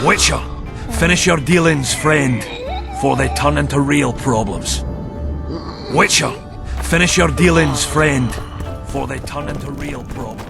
Witcher, finish your dealings, friend, before they turn into real problems. Witcher, finish your dealings, friend, before they turn into real problems.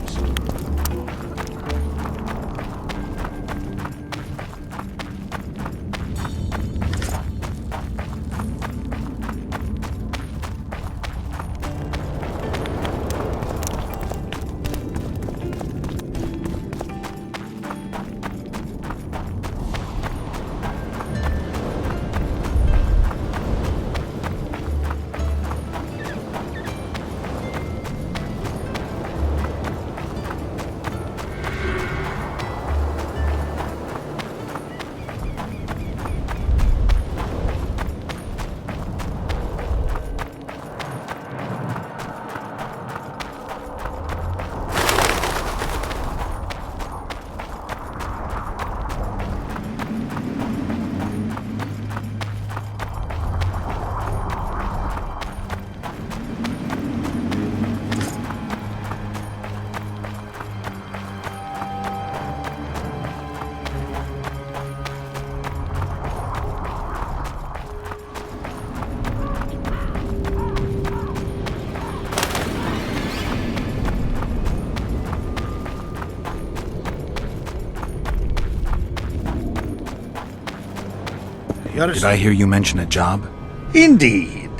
Did I hear you mention a job? Indeed.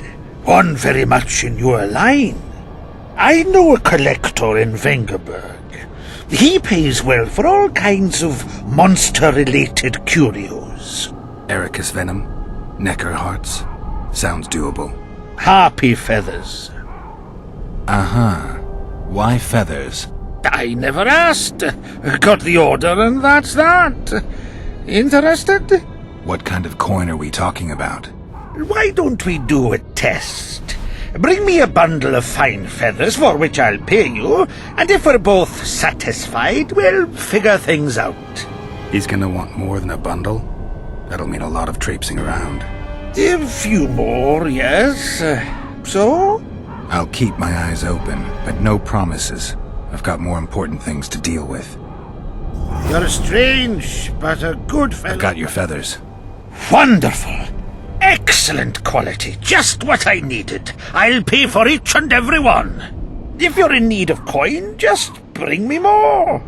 One very much in your line. I know a collector in Vengerberg. He pays well for all kinds of monster-related curios. Ericus venom? Necker hearts? Sounds doable. Harpy feathers. Uh-huh. Why feathers? I never asked. Got the order and that's that. Interested? What kind of coin are we talking about? Why don't we do a test? Bring me a bundle of fine feathers for which I'll pay you, and if we're both satisfied, we'll figure things out. He's gonna want more than a bundle? That'll mean a lot of traipsing around. A few more, yes. So? I'll keep my eyes open, but no promises. I've got more important things to deal with. You're strange, but a good fellow. I've got your feathers. Wonderful. Excellent quality. Just what I needed. I'll pay for each and every one. If you're in need of coin, just bring me more.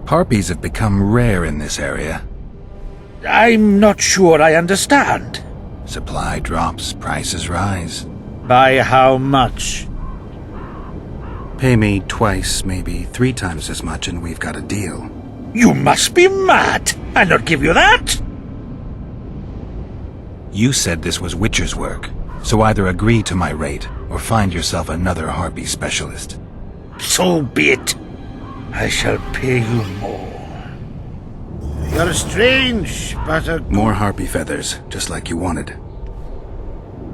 Harpies have become rare in this area. I'm not sure I understand. Supply drops, prices rise. By how much? Pay me twice, maybe 3 times as much, and we've got a deal. You must be mad! I'll not give you that! You said this was Witcher's work, so either agree to my rate, or find yourself another harpy specialist. So be it. I shall pay you more. You're strange, but a... More harpy feathers, just like you wanted.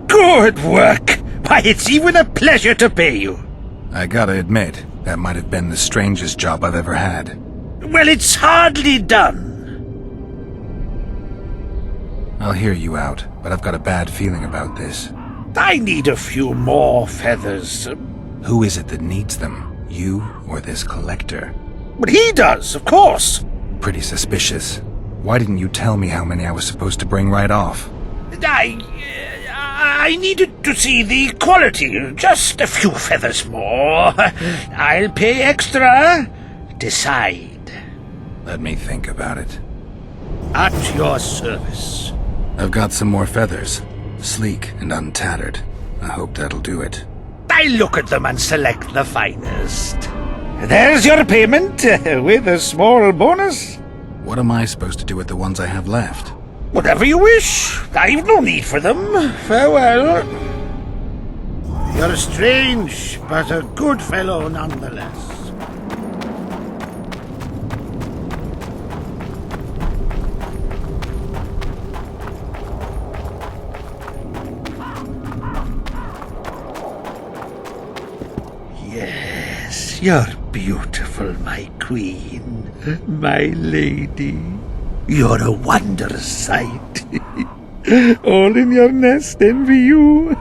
Good work! Why, it's even a pleasure to pay you. I gotta admit, that might have been the strangest job I've ever had. Well, it's hardly done. I'll hear you out, but I've got a bad feeling about this. I need a few more feathers. Who is it that needs them? You or this collector? But he does, of course. Pretty suspicious. Why didn't you tell me how many I was supposed to bring right off? I needed to see the quality. Just a few feathers more. I'll pay extra. Decide. Let me think about it. At your service. I've got some more feathers. Sleek and untattered. I hope that'll do it. I look at them and select the finest. There's your payment, with a small bonus. What am I supposed to do with the ones I have left? Whatever you wish. I've no need for them. Farewell. You're strange, but a good fellow nonetheless. Yes, you're beautiful, my queen, my lady. You're a wondrous sight. All in your nest envy you.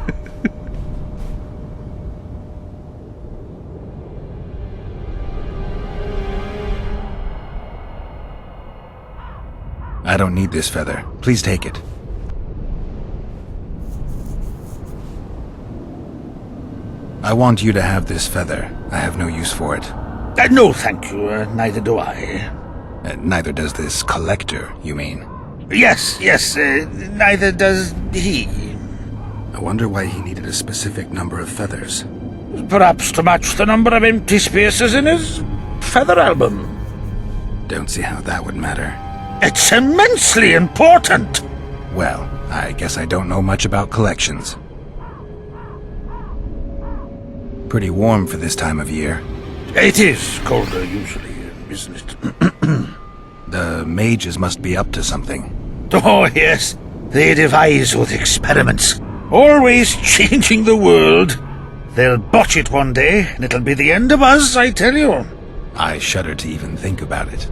I don't need this feather. Please take it. I want you to have this feather. I have no use for it. No, thank you. Neither do I. Neither does this collector, you mean? Yes, neither does he. I wonder why he needed a specific number of feathers. Perhaps to match the number of empty spaces in his feather album. Don't see how that would matter. It's immensely important. Well, I guess I don't know much about collections. Pretty warm for this time of year. It is colder usually, isn't it? The mages must be up to something. Oh, yes. They devise with experiments. Always changing the world. They'll botch it one day, and it'll be the end of us, I tell you. I shudder to even think about it.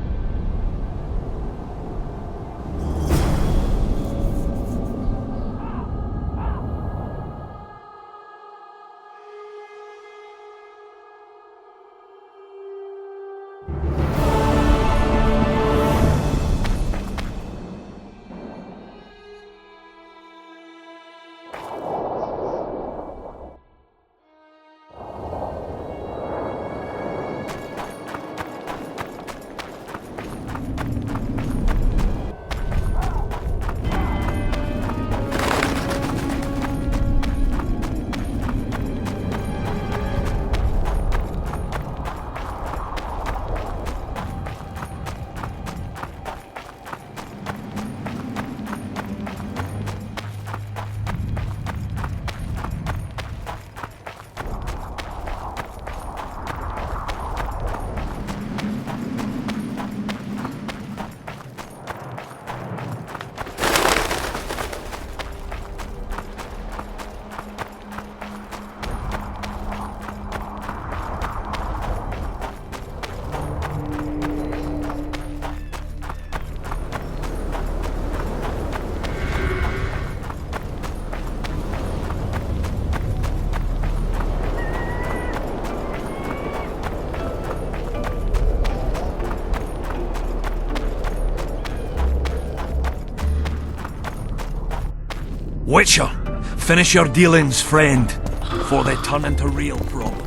Witcher, finish your dealings, friend, before they turn into real problems.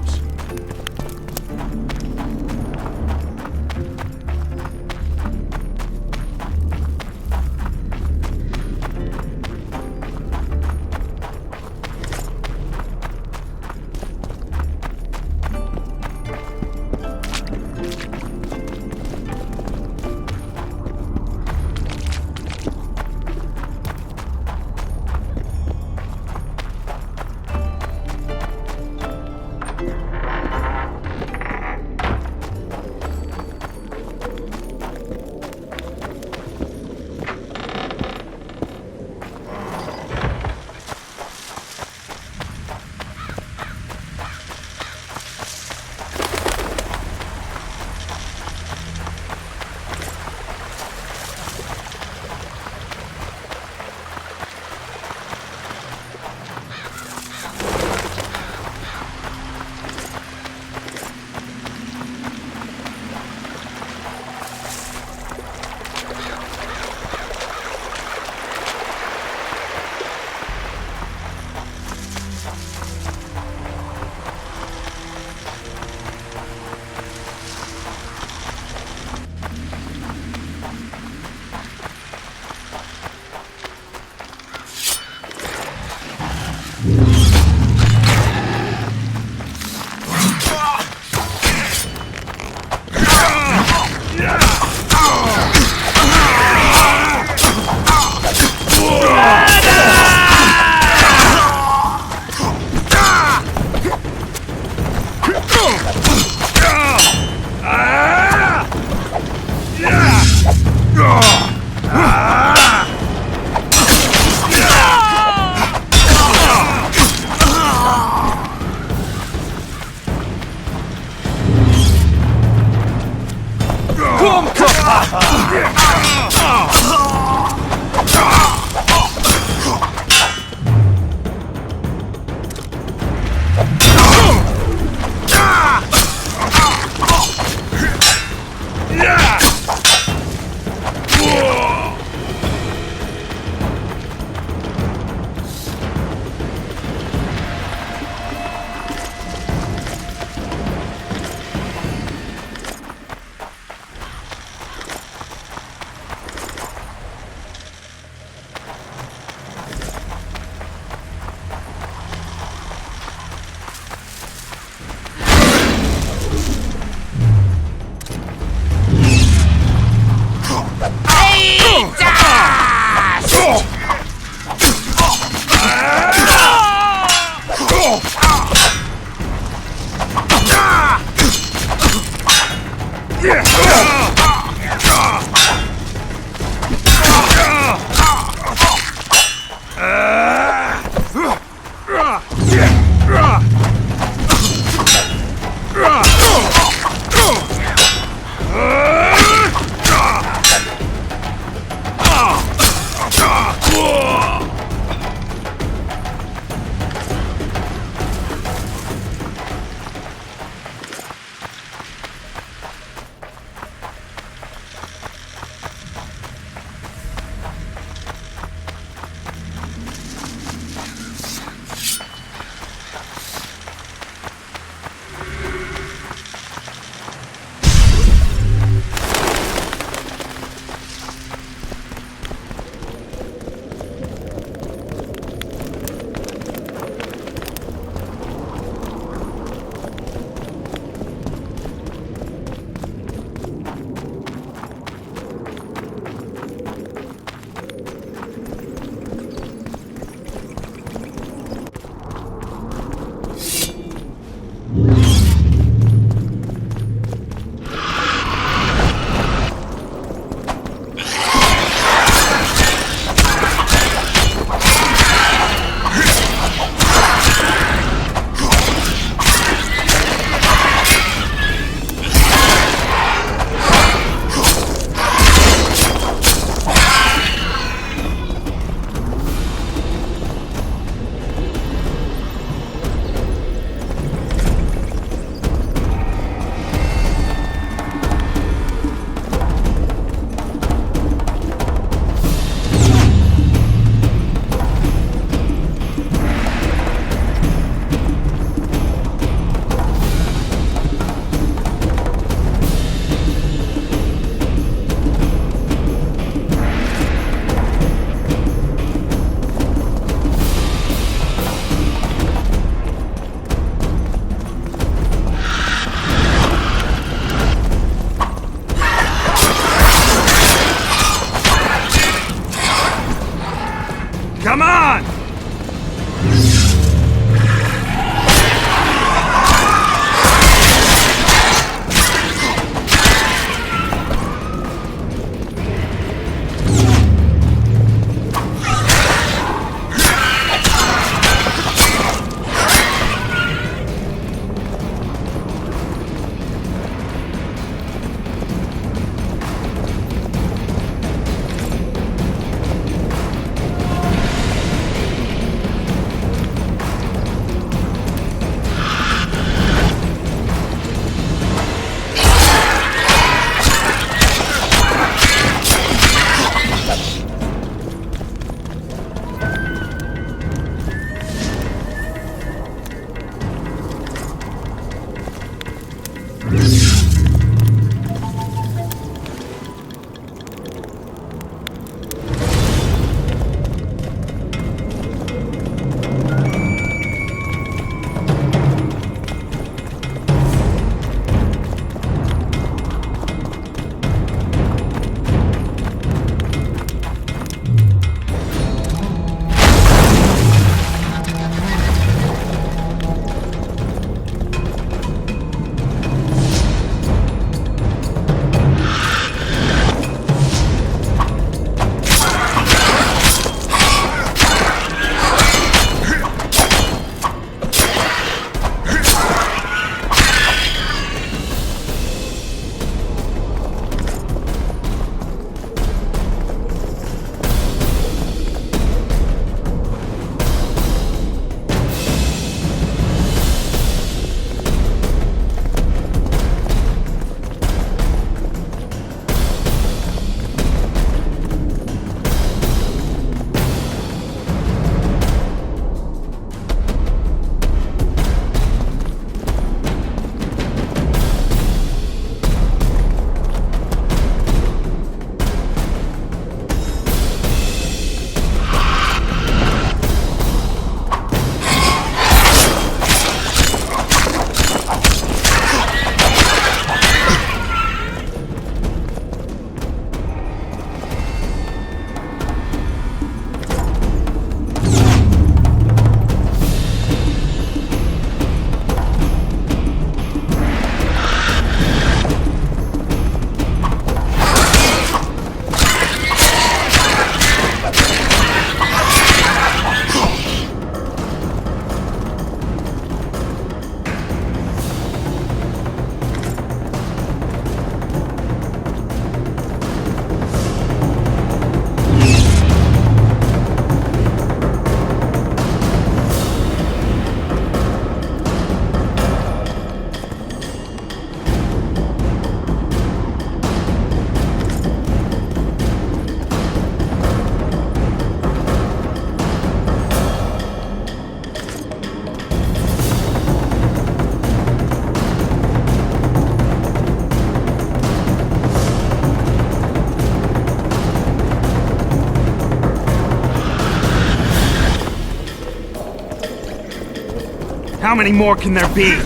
How many more can there be?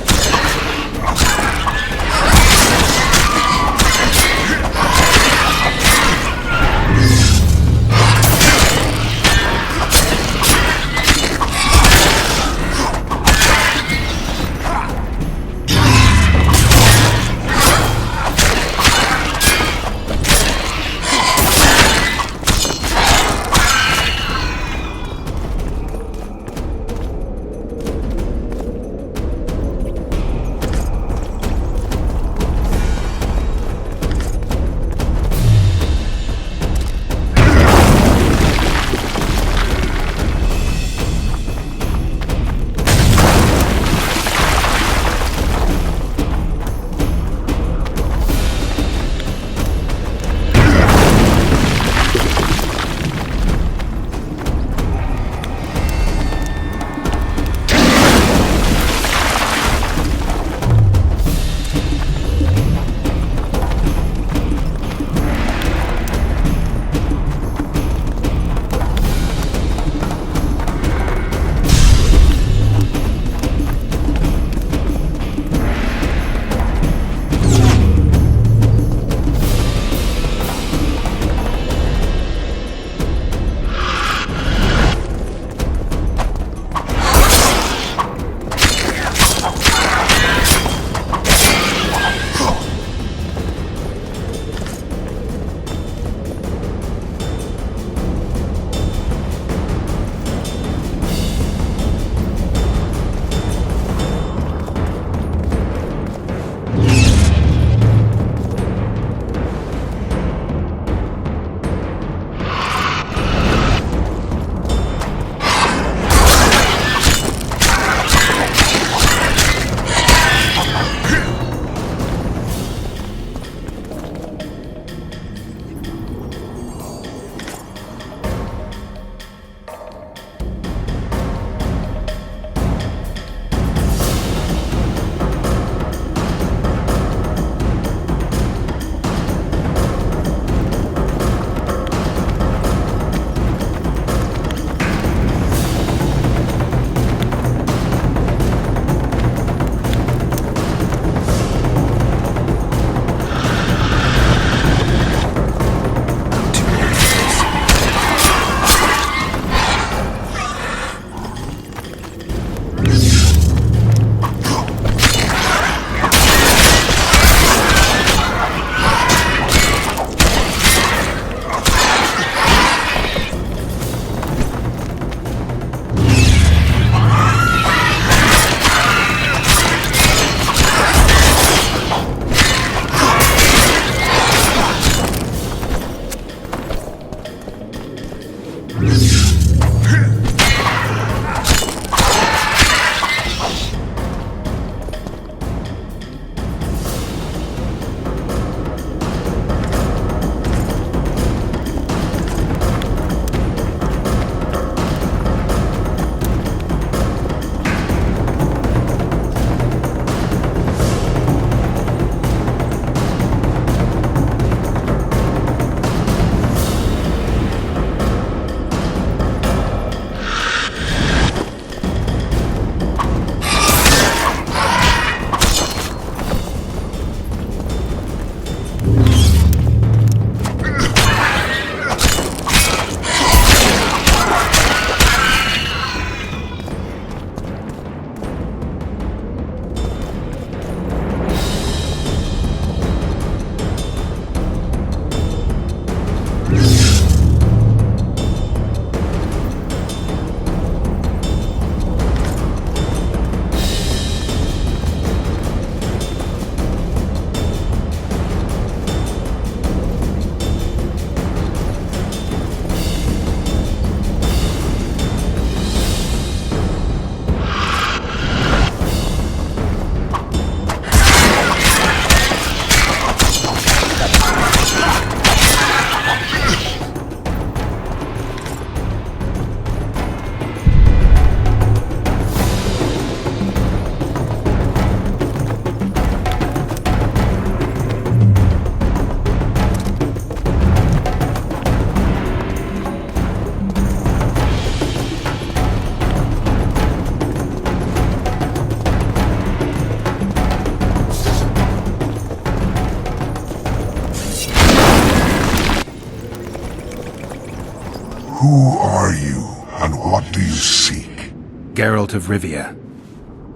Who are you, and what do you seek? Geralt of Rivia.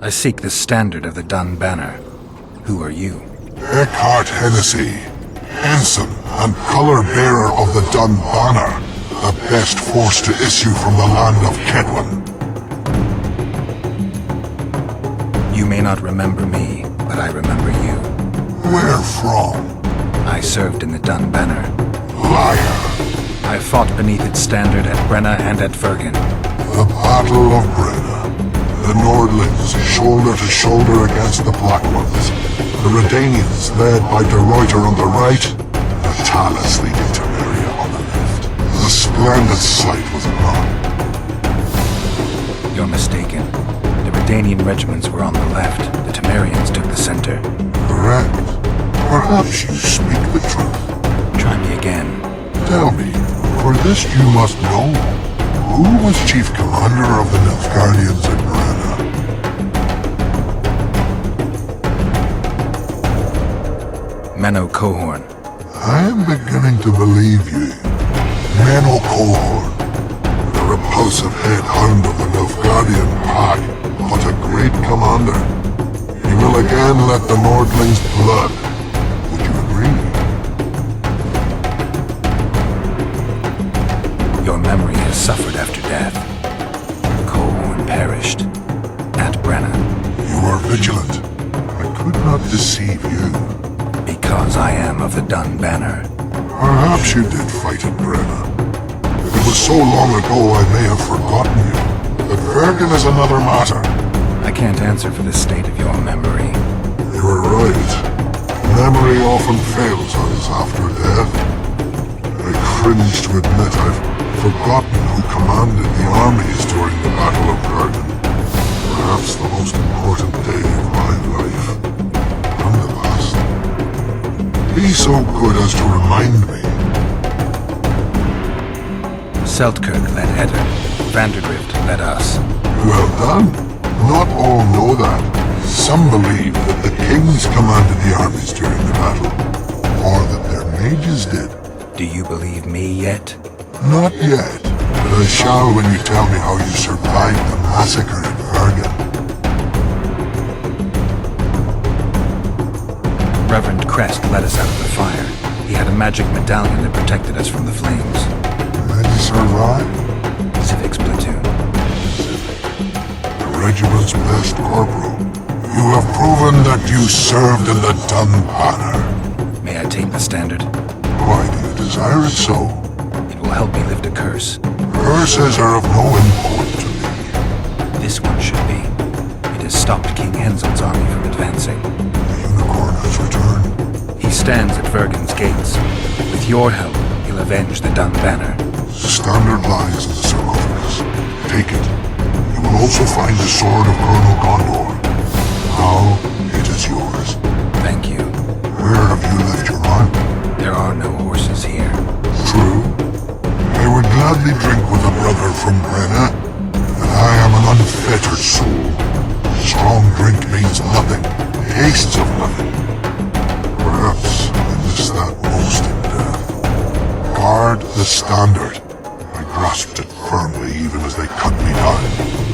I seek the standard of the Dun Banner. Who are you? Eckhart Hennessy, ensign and color-bearer of the Dun Banner, the best force to issue from the land of Kedwin. You may not remember me, but I remember you. Where from? I served in the Dun Banner. Liar. I fought beneath its standard at Brenna and at Vergen. The Battle of Brenna. The Nordlings shoulder to shoulder against the Black Ones. The Redanians led by De Ruyter on the right, the Talus leading Temeria on the left. The splendid sight was not. You're mistaken. The Redanian regiments were on the left. The Temerians took the center. Correct. Perhaps you speak the truth. Try me again. Tell me, for this you must know. Who was chief commander of the Nilfgaardians at Brenna? Menno Cohorn. I am beginning to believe you. Menno Cohorn, the repulsive head hound of the Nilfgaardian pack, but a great commander. He will again let the Nordlings blood. Would you agree? Your memory has suffered after death. Cohorn perished. At Brenna. You are vigilant. I could not deceive you. Because I am of the Dun Banner. Perhaps you did fight at Brenna. It was so long ago I may have forgotten you. But Vergen is another matter. I can't answer for the state of your memory. You are right. Memory often fails us after death. I cringe to admit I've forgotten who commanded the armies during the Battle of Vergen. Perhaps the most important day of my life. And the last. Be so good as to remind me. Seltkirk led Eddard. Vandergrift led us. Well done. Not all know that. Some believe that the kings commanded the armies during the battle, or that their mages did. Do you believe me yet? Not yet, but I shall when you tell me how you survived the massacre at Vergen. Reverend Crest led us out of the fire. He had a magic medallion that protected us from the flames. And you survived? Civic's platoon. The regiment's best corporal. You have proven that you served in the Dun Banner. May I take the standard? Why do you desire it so? It will help me lift a curse. Curses are of no import to me. This one should be. It has stopped King Hensel's army from advancing. The unicorn has returned. He stands at Vergen's gates. With your help, he'll avenge the Dun Banner. Standard lies in the sarcophagus. Take it. You will also find the sword of Colonel Gondor. Now, it is yours. Thank you. Where have you left your run? There are no horses here. True. I would gladly drink with a brother from Brenna, but I am an unfettered soul. Strong drink means nothing, tastes of nothing. Perhaps I missed that most in death. Guard the standard. I grasped it firmly even as they cut me down.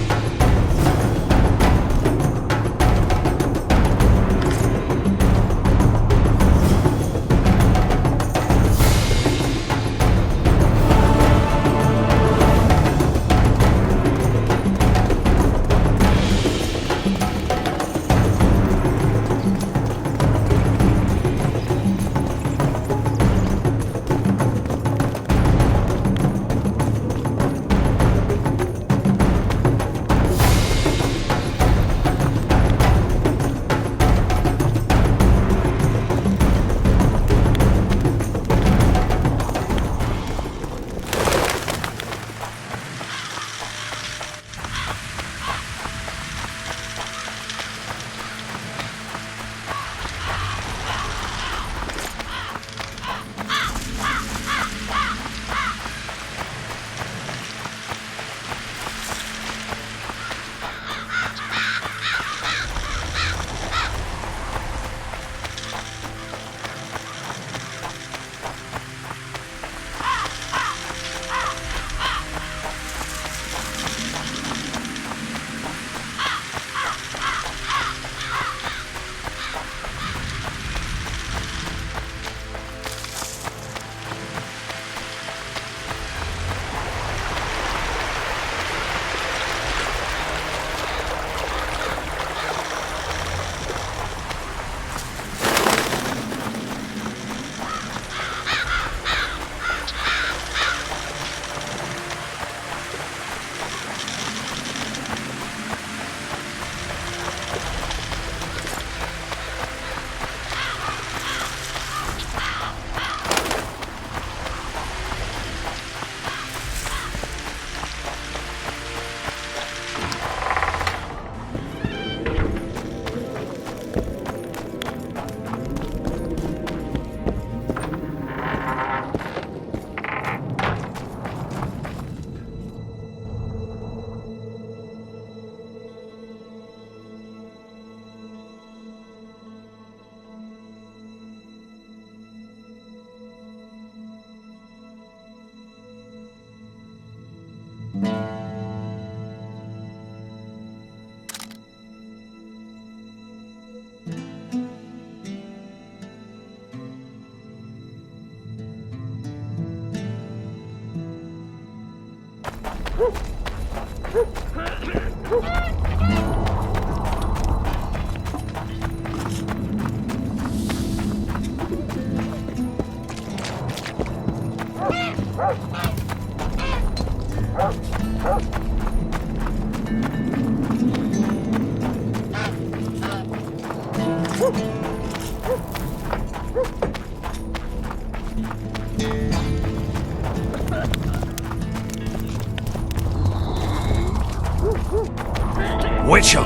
Witcher,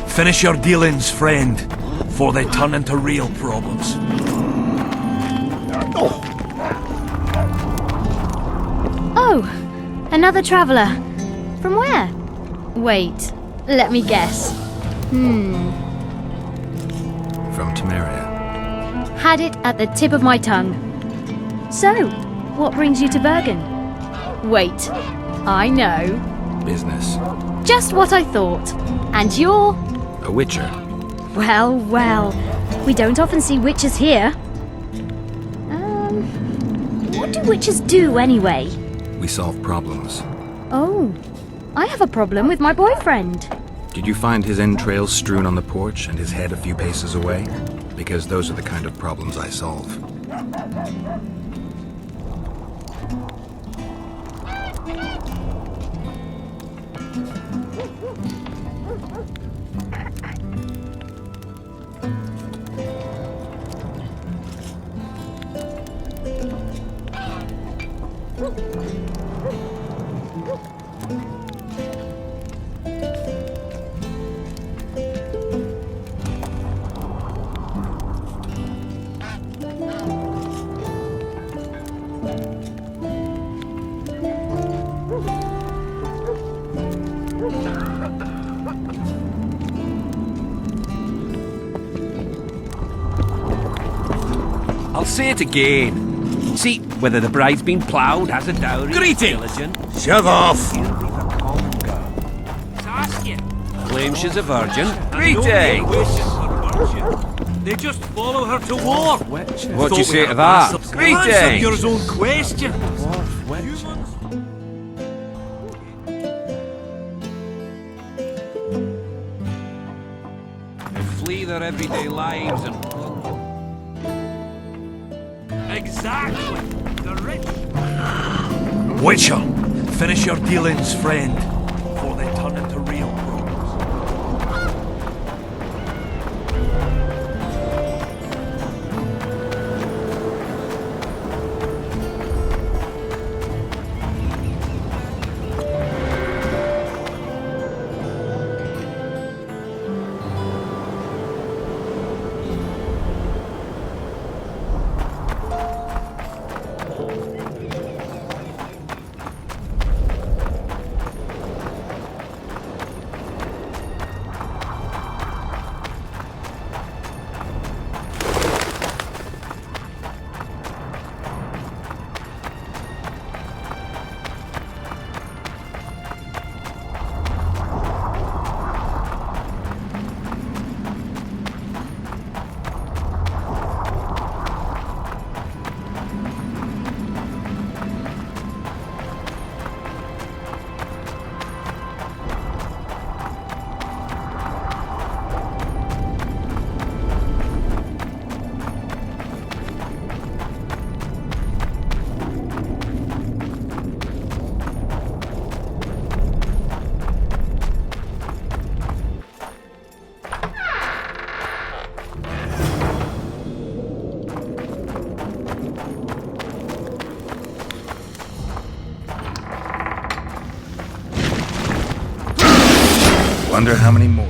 finish your dealings, friend, for they turn into real problems. Oh, another traveller. From where? Wait, let me guess. From Temeria. Had it at the tip of my tongue. So, what brings you to Bergen? Wait, I know. Business. Just what I thought. And you're... A witcher. Well, well. We don't often see witches here. What do witches do anyway? We solve problems. Oh, I have a problem with my boyfriend. Did you find his entrails strewn on the porch and his head a few paces away? Because those are the kind of problems I solve. I'll say it again. See, whether the bride's been ploughed, has a dowry, Greeting. diligent. Shove off! She'll be the common girl. Ask you. Claims she's a virgin. Greeting. Greeting. They just follow her to war. What do you say to that? Answer Greeting. your own question. They flee their everyday lives and... Exactly. The rich. Witcher, finish your dealings, friend, before they turn into real problems. Wonder how many more.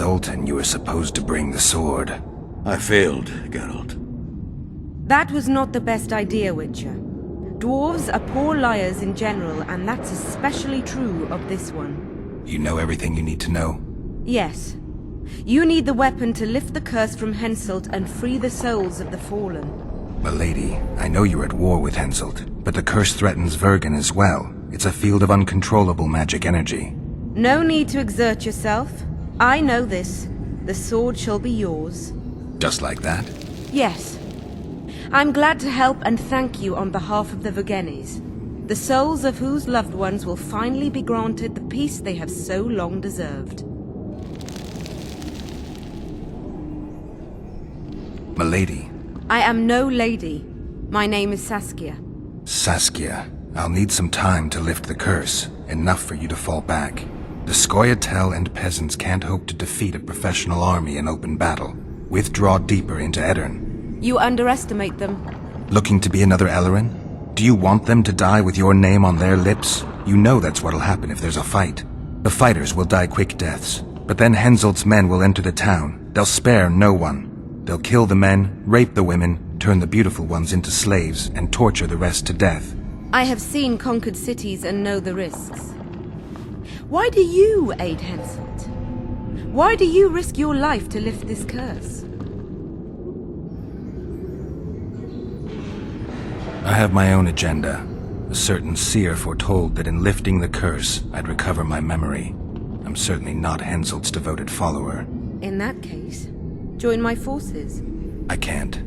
Zoltan, you were supposed to bring the sword. I failed, Geralt. That was not the best idea, Witcher. Dwarves are poor liars in general, and that's especially true of this one. You know everything you need to know? Yes. You need the weapon to lift the curse from Henselt and free the souls of the fallen. Milady, I know you're at war with Henselt, but the curse threatens Vergen as well. It's a field of uncontrollable magic energy. No need to exert yourself. I know this. The sword shall be yours. Just like that? Yes. I'm glad to help and thank you on behalf of the Vergennes, the souls of whose loved ones will finally be granted the peace they have so long deserved. Milady. I am no lady. My name is Saskia. Saskia, I'll need some time to lift the curse, enough for you to fall back. The Teil and peasants can't hope to defeat a professional army in open battle. Withdraw deeper into Edirn. You underestimate them. Looking to be another Ellerin? Do you want them to die with your name on their lips? You know that's what'll happen if there's a fight. The fighters will die quick deaths, but then Henselt's men will enter the town. They'll spare no one. They'll kill the men, rape the women, turn the beautiful ones into slaves, and torture the rest to death. I have seen conquered cities and know the risks. Why do you aid Henselt? Why do you risk your life to lift this curse? I have my own agenda. A certain seer foretold that in lifting the curse, I'd recover my memory. I'm certainly not Henselt's devoted follower. In that case, join my forces. I can't.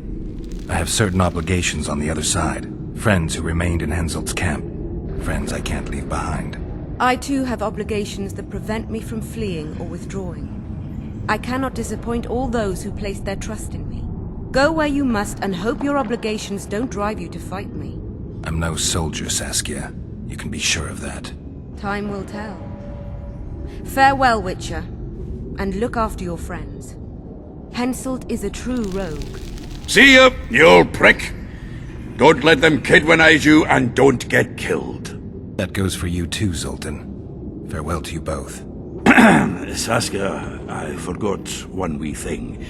I have certain obligations on the other side. Friends who remained in Henselt's camp. Friends I can't leave behind. I too have obligations that prevent me from fleeing or withdrawing. I cannot disappoint all those who place their trust in me. Go where you must and hope your obligations don't drive you to fight me. I'm no soldier, Saskia. You can be sure of that. Time will tell. Farewell, Witcher, and look after your friends. Henselt is a true rogue. See ya, you old prick! Don't let them kidwinize you, and don't get killed. That goes for you too, Zoltan. Farewell to you both. Saskia, I forgot one wee thing.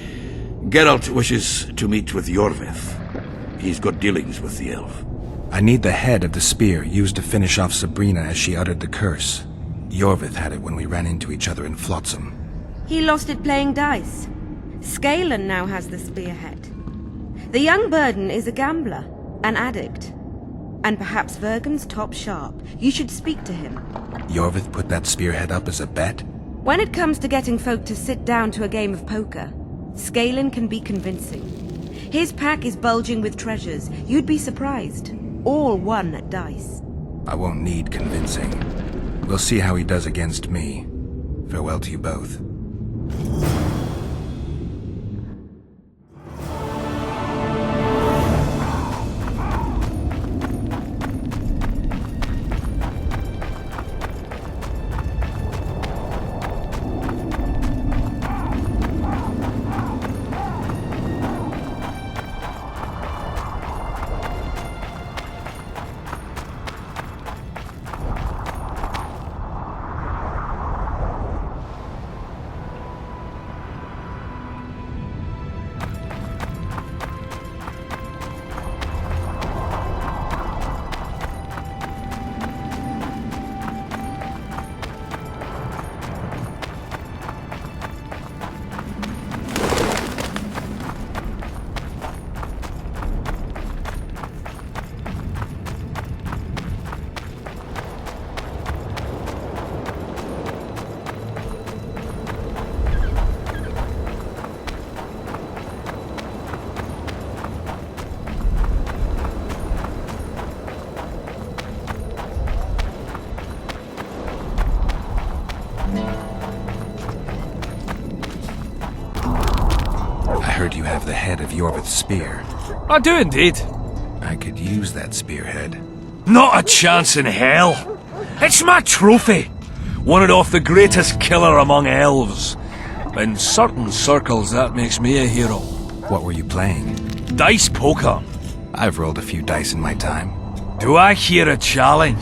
Geralt wishes to meet with Yorvith. He's got dealings with the elf. I need the head of the spear used to finish off Sabrina as she uttered the curse. Yorvith had it when we ran into each other in Flotsam. He lost it playing dice. Scalen now has the spearhead. The young Burden is a gambler, an addict, and perhaps Vergen's top sharp. You should speak to him. Yorvith put that spearhead up as a bet? When it comes to getting folk to sit down to a game of poker, Scalen can be convincing. His pack is bulging with treasures. You'd be surprised. All won at dice. I won't need convincing. We'll see how he does against me. Farewell to you both. I heard you have the head of Yorvith's spear. I do indeed. I could use that spearhead. Not a chance in hell. It's my trophy. Won it off the greatest killer among elves. In certain circles, that makes me a hero. What were you playing? Dice poker. I've rolled a few dice in my time. Do I hear a challenge?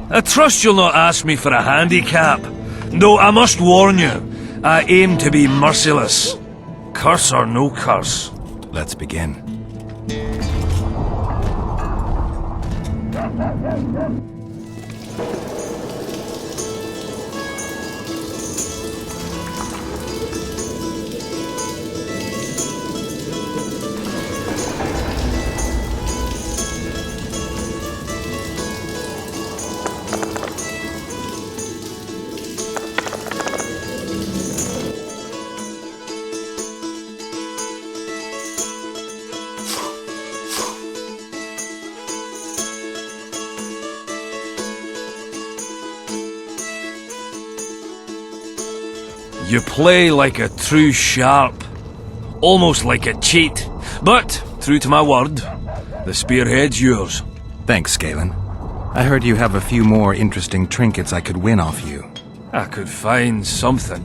I trust you'll not ask me for a handicap. Though I must warn you, I aim to be merciless. Curse or no curse. Let's begin. You play like a true sharp, almost like a cheat. But, true to my word, the spearhead's yours. Thanks, Galen. I heard you have a few more interesting trinkets I could win off you. I could find something.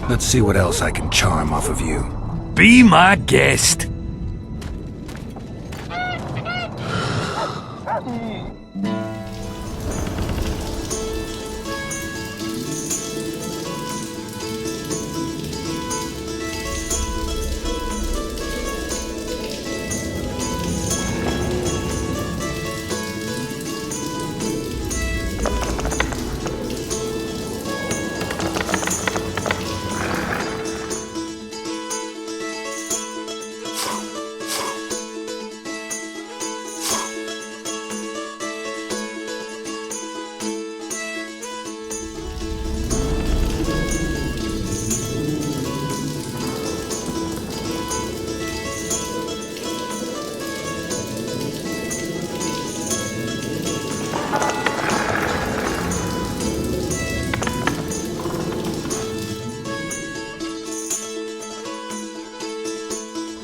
Let's see what else I can charm off of you. Be my guest.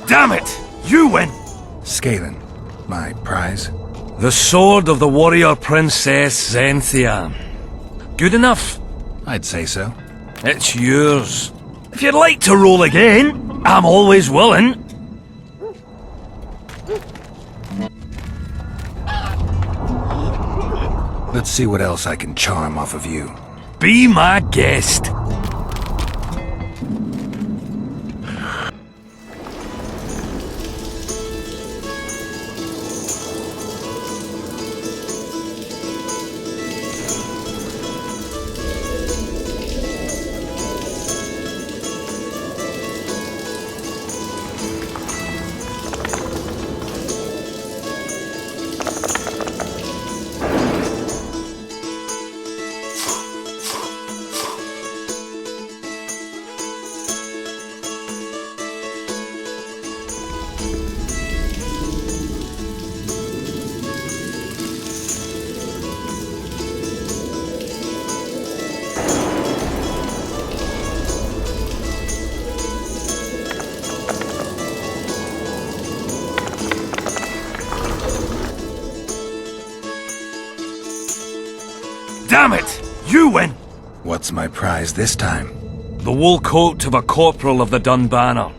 Damn it! You win! Scalen, my prize. The sword of the warrior princess Zenthia. Good enough? I'd say so. It's yours. If you'd like to roll again, I'm always willing. Let's see what else I can charm off of you. Be my guest. Damn it! You win! What's my prize this time? The wool coat of a corporal of the Dunbanner.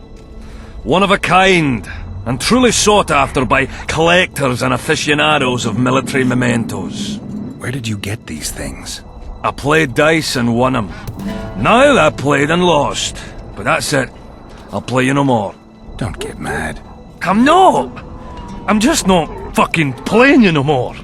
One of a kind, and truly sought after by collectors and aficionados of military mementos. Where did you get these things? I played dice and won 'em. Now I played and lost. But that's it. I'll play you no more. Don't get mad. I'm not! I'm just not fucking playing you no more.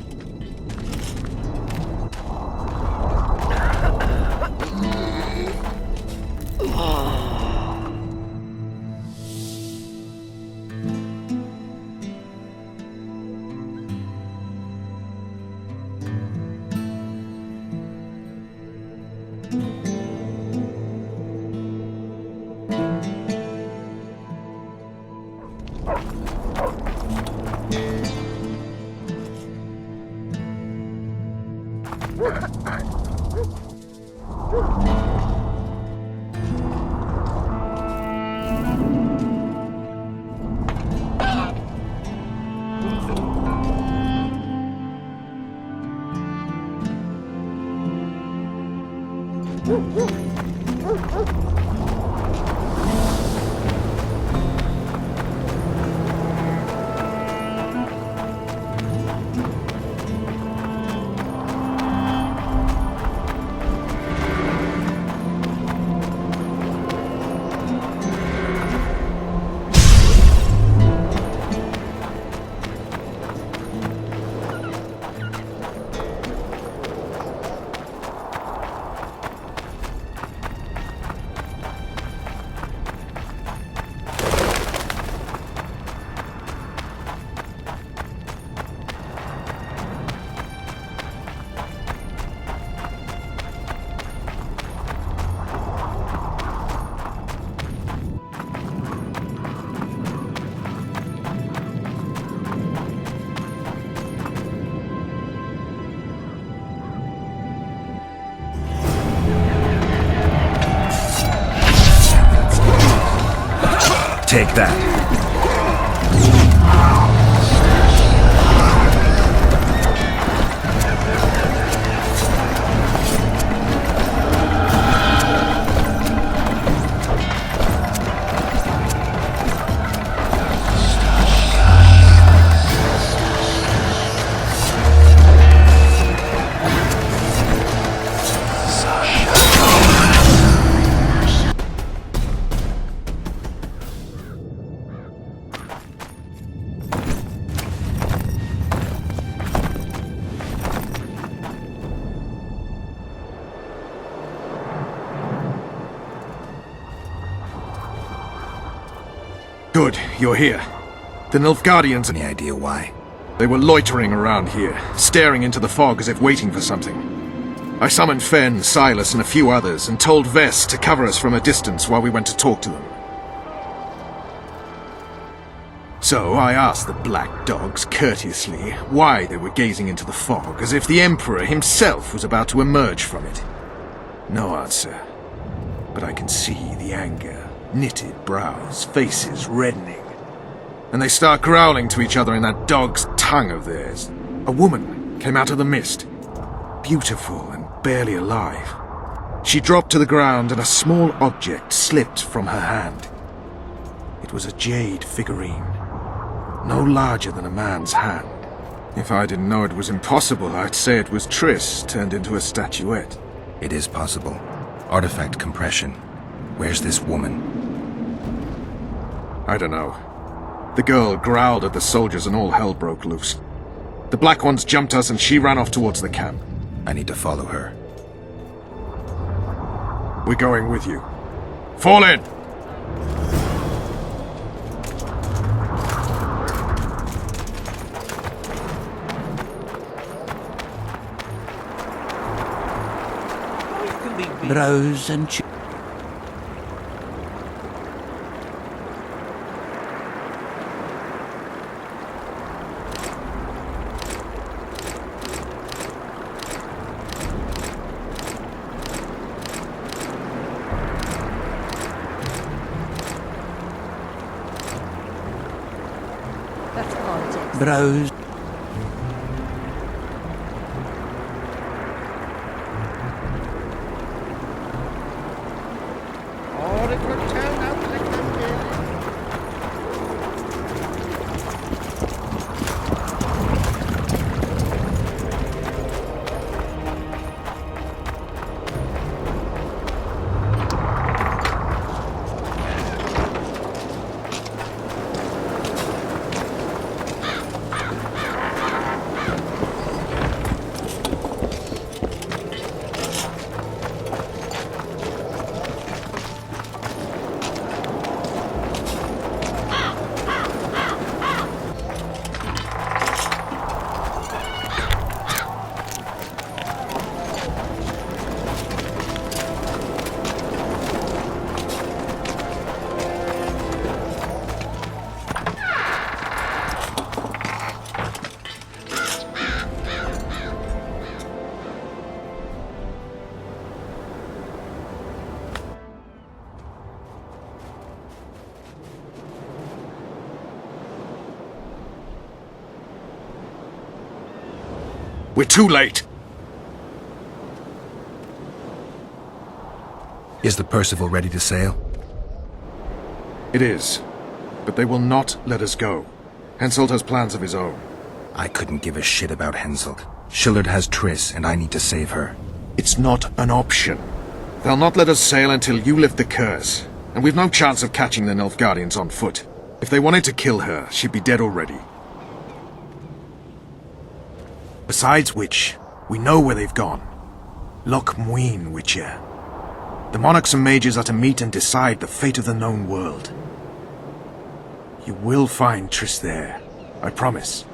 Take that. Good, you're here. The Nilfgaardians... Any idea why? They were loitering around here, staring into the fog as if waiting for something. I summoned Fen, Silas, and a few others, and told Vess to cover us from a distance while we went to talk to them. So I asked the black dogs courteously why they were gazing into the fog, as if the Emperor himself was about to emerge from it. No answer. But I can see the anger. Knitted brows, faces reddening. And they start growling to each other in that dog's tongue of theirs. A woman came out of the mist, beautiful and barely alive. She dropped to the ground and a small object slipped from her hand. It was a jade figurine, no larger than a man's hand. If I didn't know it was impossible, I'd say it was Triss turned into a statuette. It is possible. Artifact compression. Where's this woman? I don't know. The girl growled at the soldiers and all hell broke loose. The black ones jumped us and she ran off towards the camp. I need to follow her. We're going with you. Fall in! Browse and That's politics. browse. Or it would turn out like Dunkel. We're too late! Is the Percival ready to sail? It is. But they will not let us go. Henselt has plans of his own. I couldn't give a shit about Henselt. Schillard has Triss, and I need to save her. It's not an option. They'll not let us sail until you lift the curse. And we've no chance of catching the Nilfgaardians on foot. If they wanted to kill her, she'd be dead already. Besides which, we know where they've gone. Loch Muin, Witcher. The monarchs and mages are to meet and decide the fate of the known world. You will find Triss there, I promise.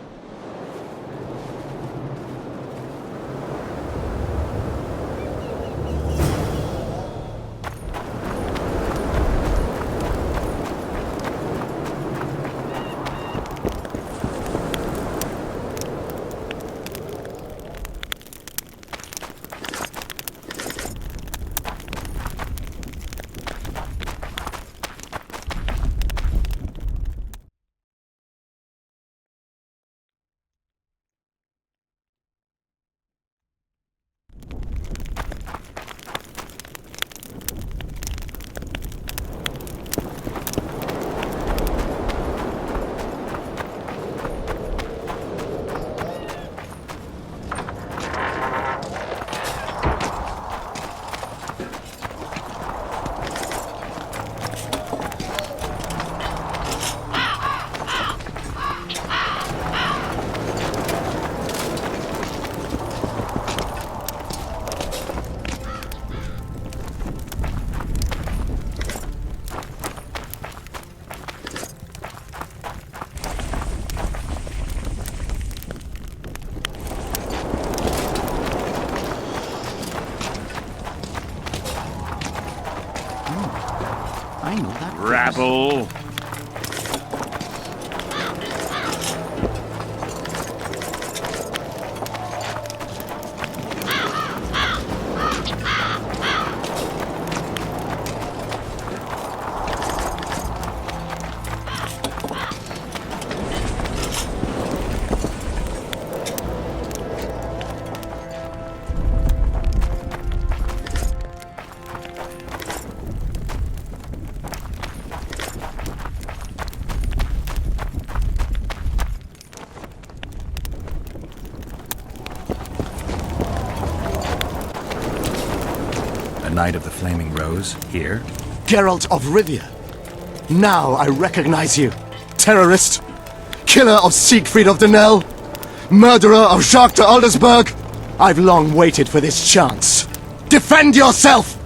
know that. Rabble! Knight of the Flaming Rose, here? Geralt of Rivia. Now I recognize you. Terrorist. Killer of Siegfried of Dunkel. Murderer of Jacques de Aldersberg. I've long waited for this chance. Defend yourself!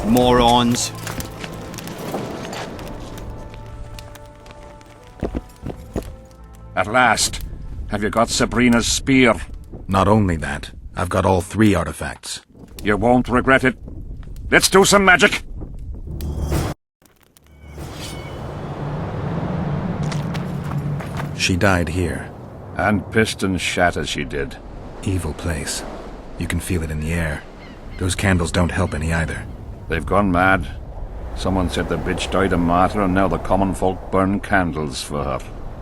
Morons. At last. Have you got Sabrina's spear? Not only that, I've got all 3 artifacts. You won't regret it. Let's do some magic! She died here. And piston shat as she did. Evil place. You can feel it in the air. Those candles don't help any either. They've gone mad. Someone said the bitch died a martyr and now the common folk burn candles for her.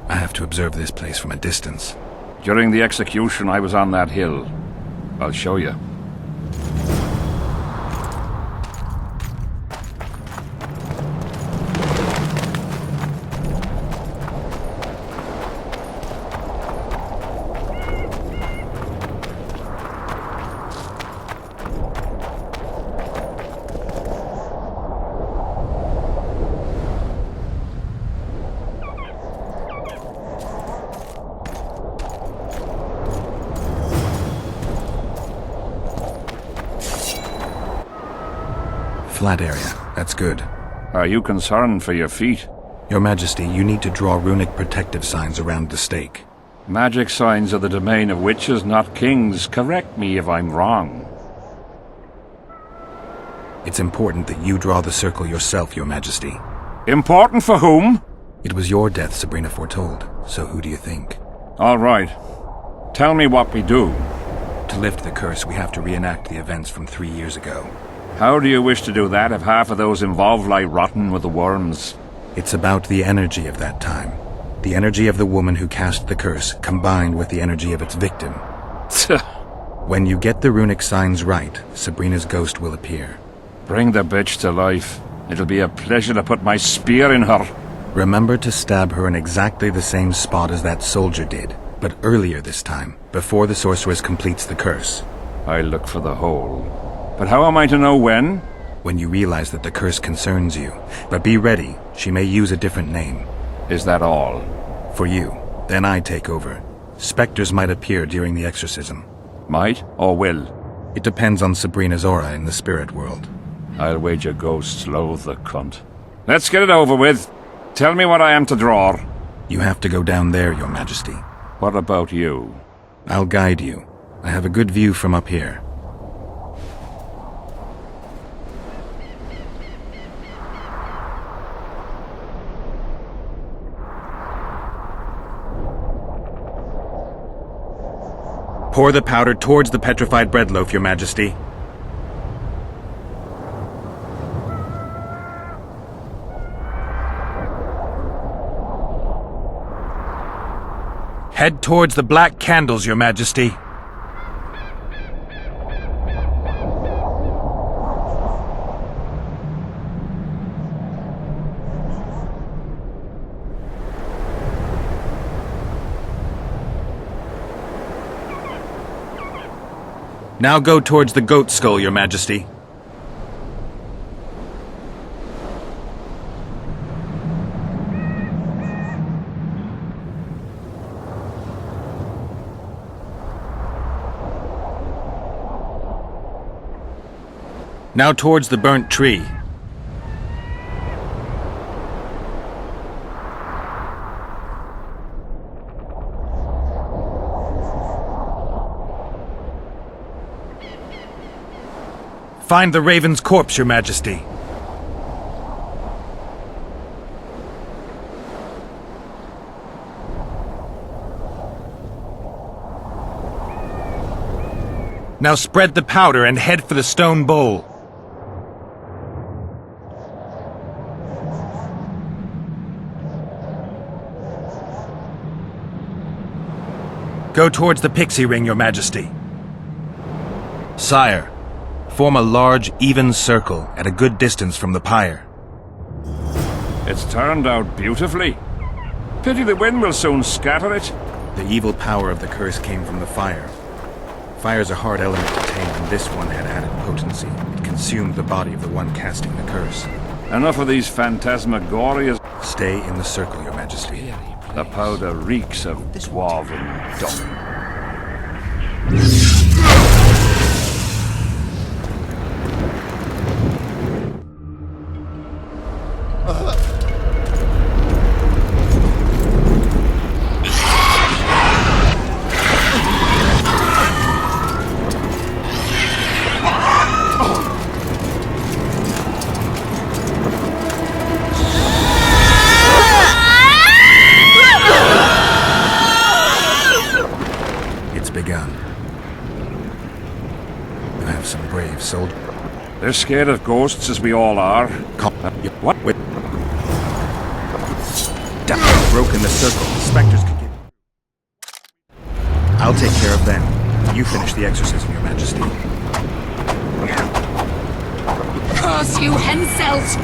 I have to observe this place from a distance. During the execution, I was on that hill. I'll show you. Flat area. That's good. Are you concerned for your feet? Your Majesty, you need to draw runic protective signs around the stake. Magic signs are the domain of witches, not kings. Correct me if I'm wrong. It's important that you draw the circle yourself, Your Majesty. Important for whom? It was your death Sabrina foretold, so who do you think? All right. Tell me what we do. To lift the curse, we have to reenact the events from 3 years ago. How do you wish to do that if half of those involved lie rotten with the worms? It's about the energy of that time. The energy of the woman who cast the curse, combined with the energy of its victim. When you get the runic signs right, Sabrina's ghost will appear. Bring the bitch to life. It'll be a pleasure to put my spear in her. Remember to stab her in exactly the same spot as that soldier did, but earlier this time, before the sorceress completes the curse. I'll look for the hole. But how am I to know when? When you realize that the curse concerns you. But be ready, she may use a different name. Is that all? For you. Then I take over. Spectres might appear during the exorcism. Might or will? It depends on Sabrina's aura in the spirit world. I'll wager ghosts loathe the cunt. Let's get it over with. Tell me what I am to draw. You have to go down there, Your Majesty. What about you? I'll guide you. I have a good view from up here. Pour the powder towards the petrified bread loaf, Your Majesty. Head towards the black candles, Your Majesty. Now go towards the goat skull, Your Majesty. Now towards the burnt tree. Find the raven's corpse, Your Majesty. Now spread the powder and head for the stone bowl. Go towards the pixie ring, Your Majesty. Sire, form a large, even circle at a good distance from the pyre. It's turned out beautifully. Pity the wind will soon scatter it. The evil power of the curse came from the fire. Fire's a hard element to tame, and this one had added potency. It consumed the body of the one casting the curse. Enough of these phantasmagorias. Stay in the circle, Your Majesty. The powder reeks of dwarven dung. They're scared of ghosts, as we all are. What? Wait. Broken the circle. The specters could get... I'll take care of them. You finish the exorcism, Your Majesty. Curse you, Henselt!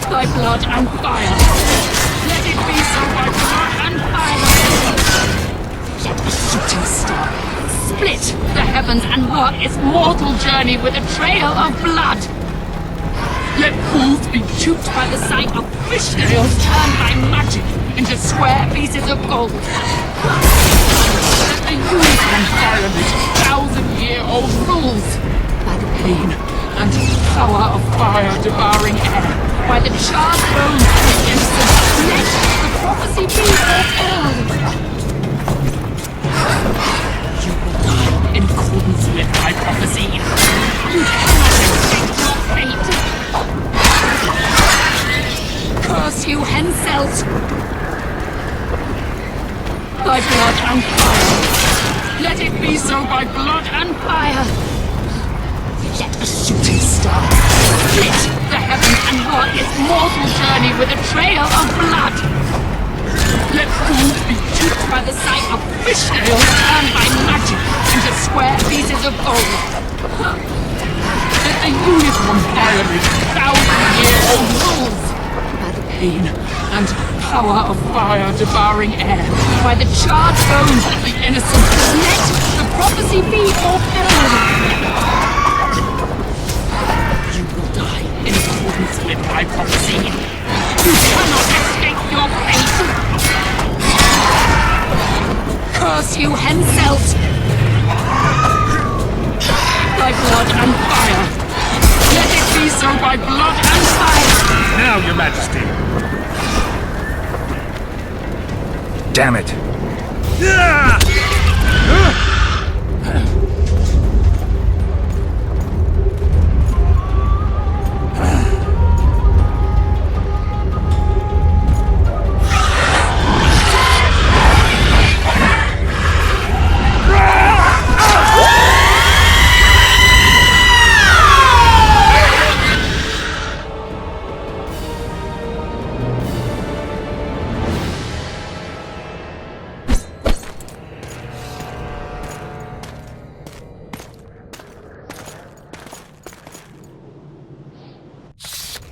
Thy blood and fire! Let it be so by blood and fire! Let a shooting star split the heavens and work its mortal journey with a trail of blood! Let fools be duped by the sight of fish scales turned by magic into square pieces of gold! Let the unicorn violate 1,000-year-old rules by the pain and power of fire devouring air, by the charred bones of the innocent. Let the prophecy be fulfilled! You will die in accordance with my prophecy. You cannot escape your fate. Curse you, Henselt! By blood and fire. Let it be so by blood and fire. Let a shooting star split the heavens and work its mortal journey with a trail of blood. Let fools be duped by the sight of fish scales turned by magic into square pieces of gold. Let the unicorn violate 1,000-year-old rules by the pain and power of fire devouring air, by the charred bones of the innocent. Let the prophecy be fulfilled. You will die in accordance with my prophecy. You cannot escape your fate. Curse you, Henselt! By blood and fire. Let it be so by blood and fire. Now, Your Majesty. Damn it!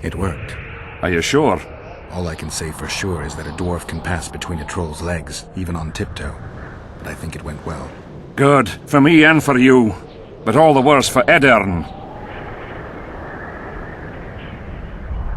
It worked. Are you sure? All I can say for sure is that a dwarf can pass between a troll's legs, even on tiptoe. But I think it went well. Good. For me and for you. But all the worse for Edern.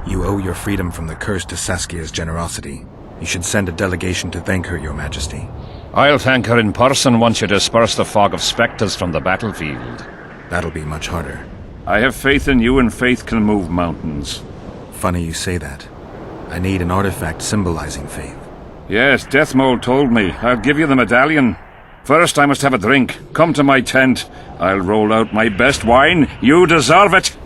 You owe your freedom from the curse to Saskia's generosity. You should send a delegation to thank her, Your Majesty. I'll thank her in person once you disperse the fog of spectres from the battlefield. That'll be much harder. I have faith in you, and faith can move mountains. Funny you say that. I need an artifact symbolizing faith. Yes, Deathmold told me. I'll give you the medallion. First, I must have a drink. Come to my tent. I'll roll out my best wine. You deserve it!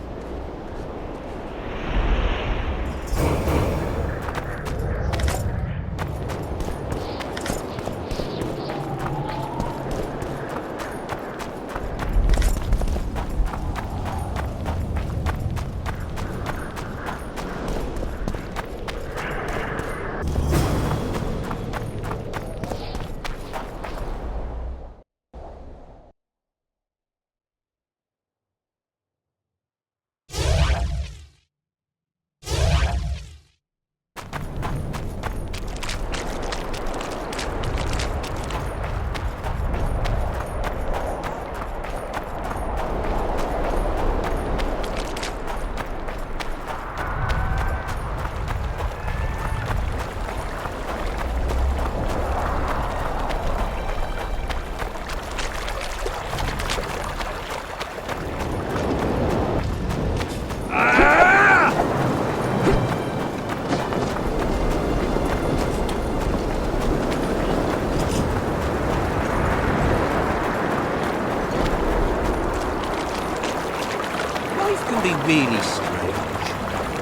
Really strange.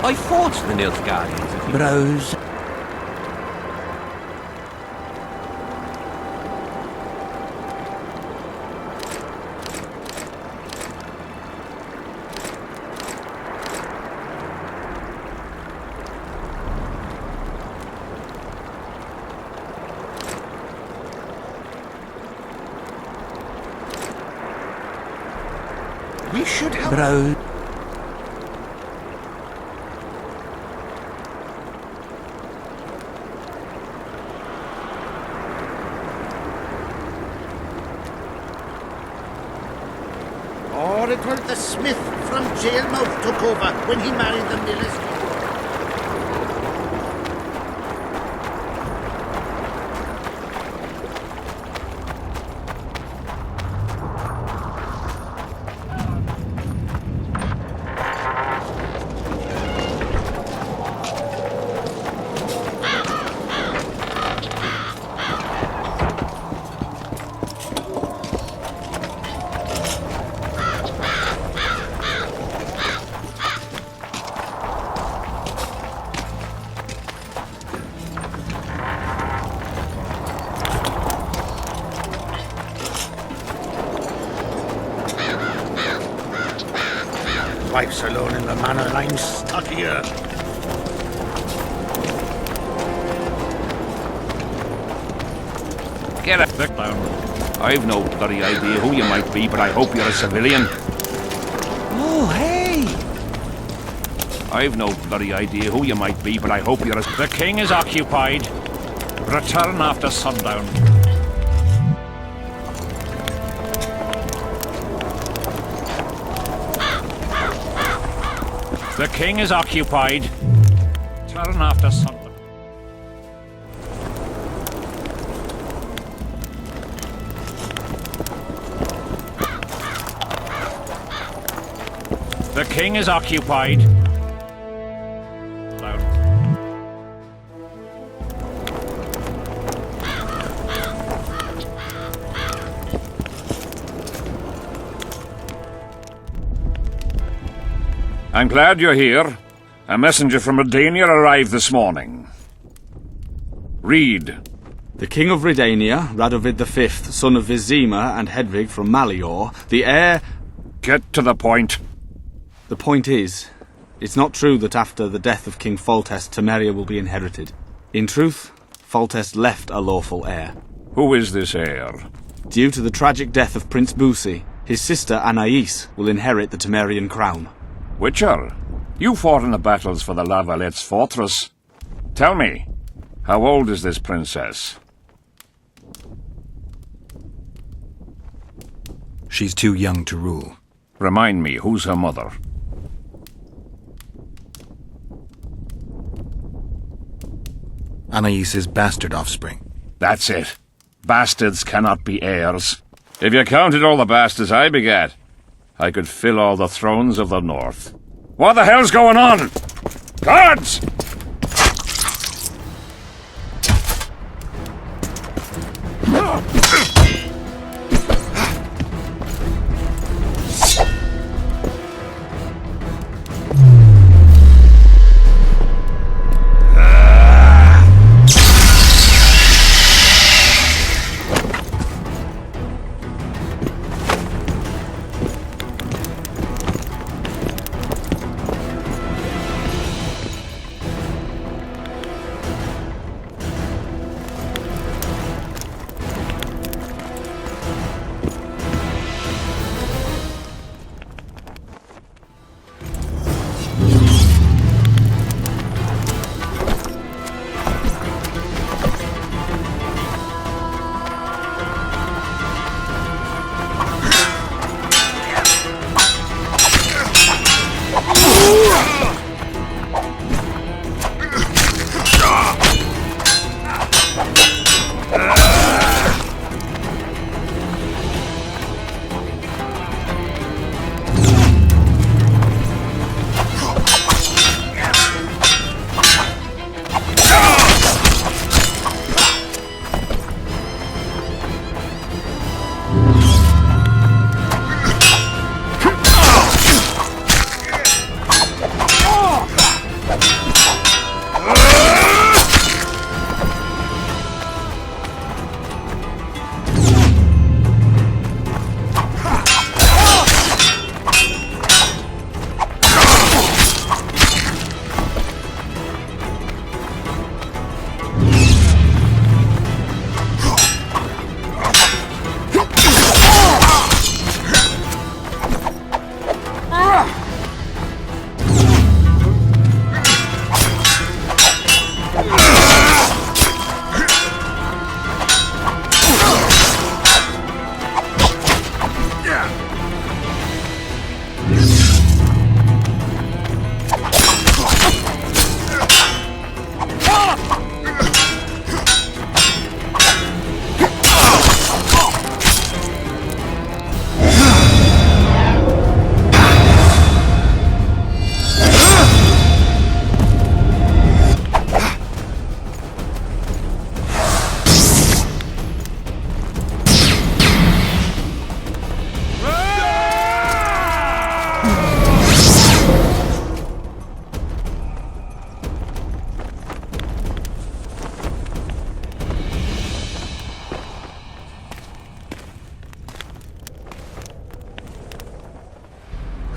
I fought the Nilfgaardians. Bros. We should have... Bros. Or it was the smith from Jailmouth took over when he married the miller's daughter. Wife's alone in the manor line, stuck here. Get a stick down. I've no bloody idea who you might be, but I hope you're a civilian. Oh, hey! I've no bloody idea who you might be, but I hope you're a... The king is occupied. Return after sundown. The king is occupied. Turn after sundown. The king is occupied. Down. I'm glad you're here. A messenger from Redania arrived this morning. Read. The King of Redania, Radovid V, son of Vizima and Hedvig from Malior, the heir... Get to the point. The point is, it's not true that after the death of King Foltest, Temeria will be inherited. In truth, Foltest left a lawful heir. Who is this heir? Due to the tragic death of Prince Busi, his sister Anais will inherit the Temerian crown. Witcher, you fought in the battles for the La Valette's fortress. Tell me, how old is this princess? She's too young to rule. Remind me, who's her mother? Anais's bastard offspring. That's it. Bastards cannot be heirs. If you counted all the bastards I begat, I could fill all the thrones of the north. What the hell's going on? Guards!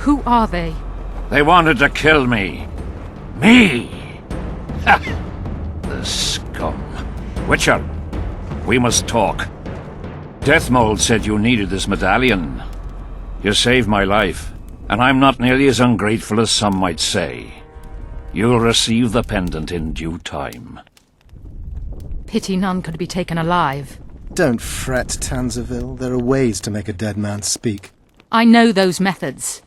Who are they? They wanted to kill me. Me! Ha! The scum. Witcher, we must talk. Deathmold said you needed this medallion. You saved my life, and I'm not nearly as ungrateful as some might say. You'll receive the pendant in due time. Pity none could be taken alive. Don't fret, Tanzaville. There are ways to make a dead man speak. I know those methods.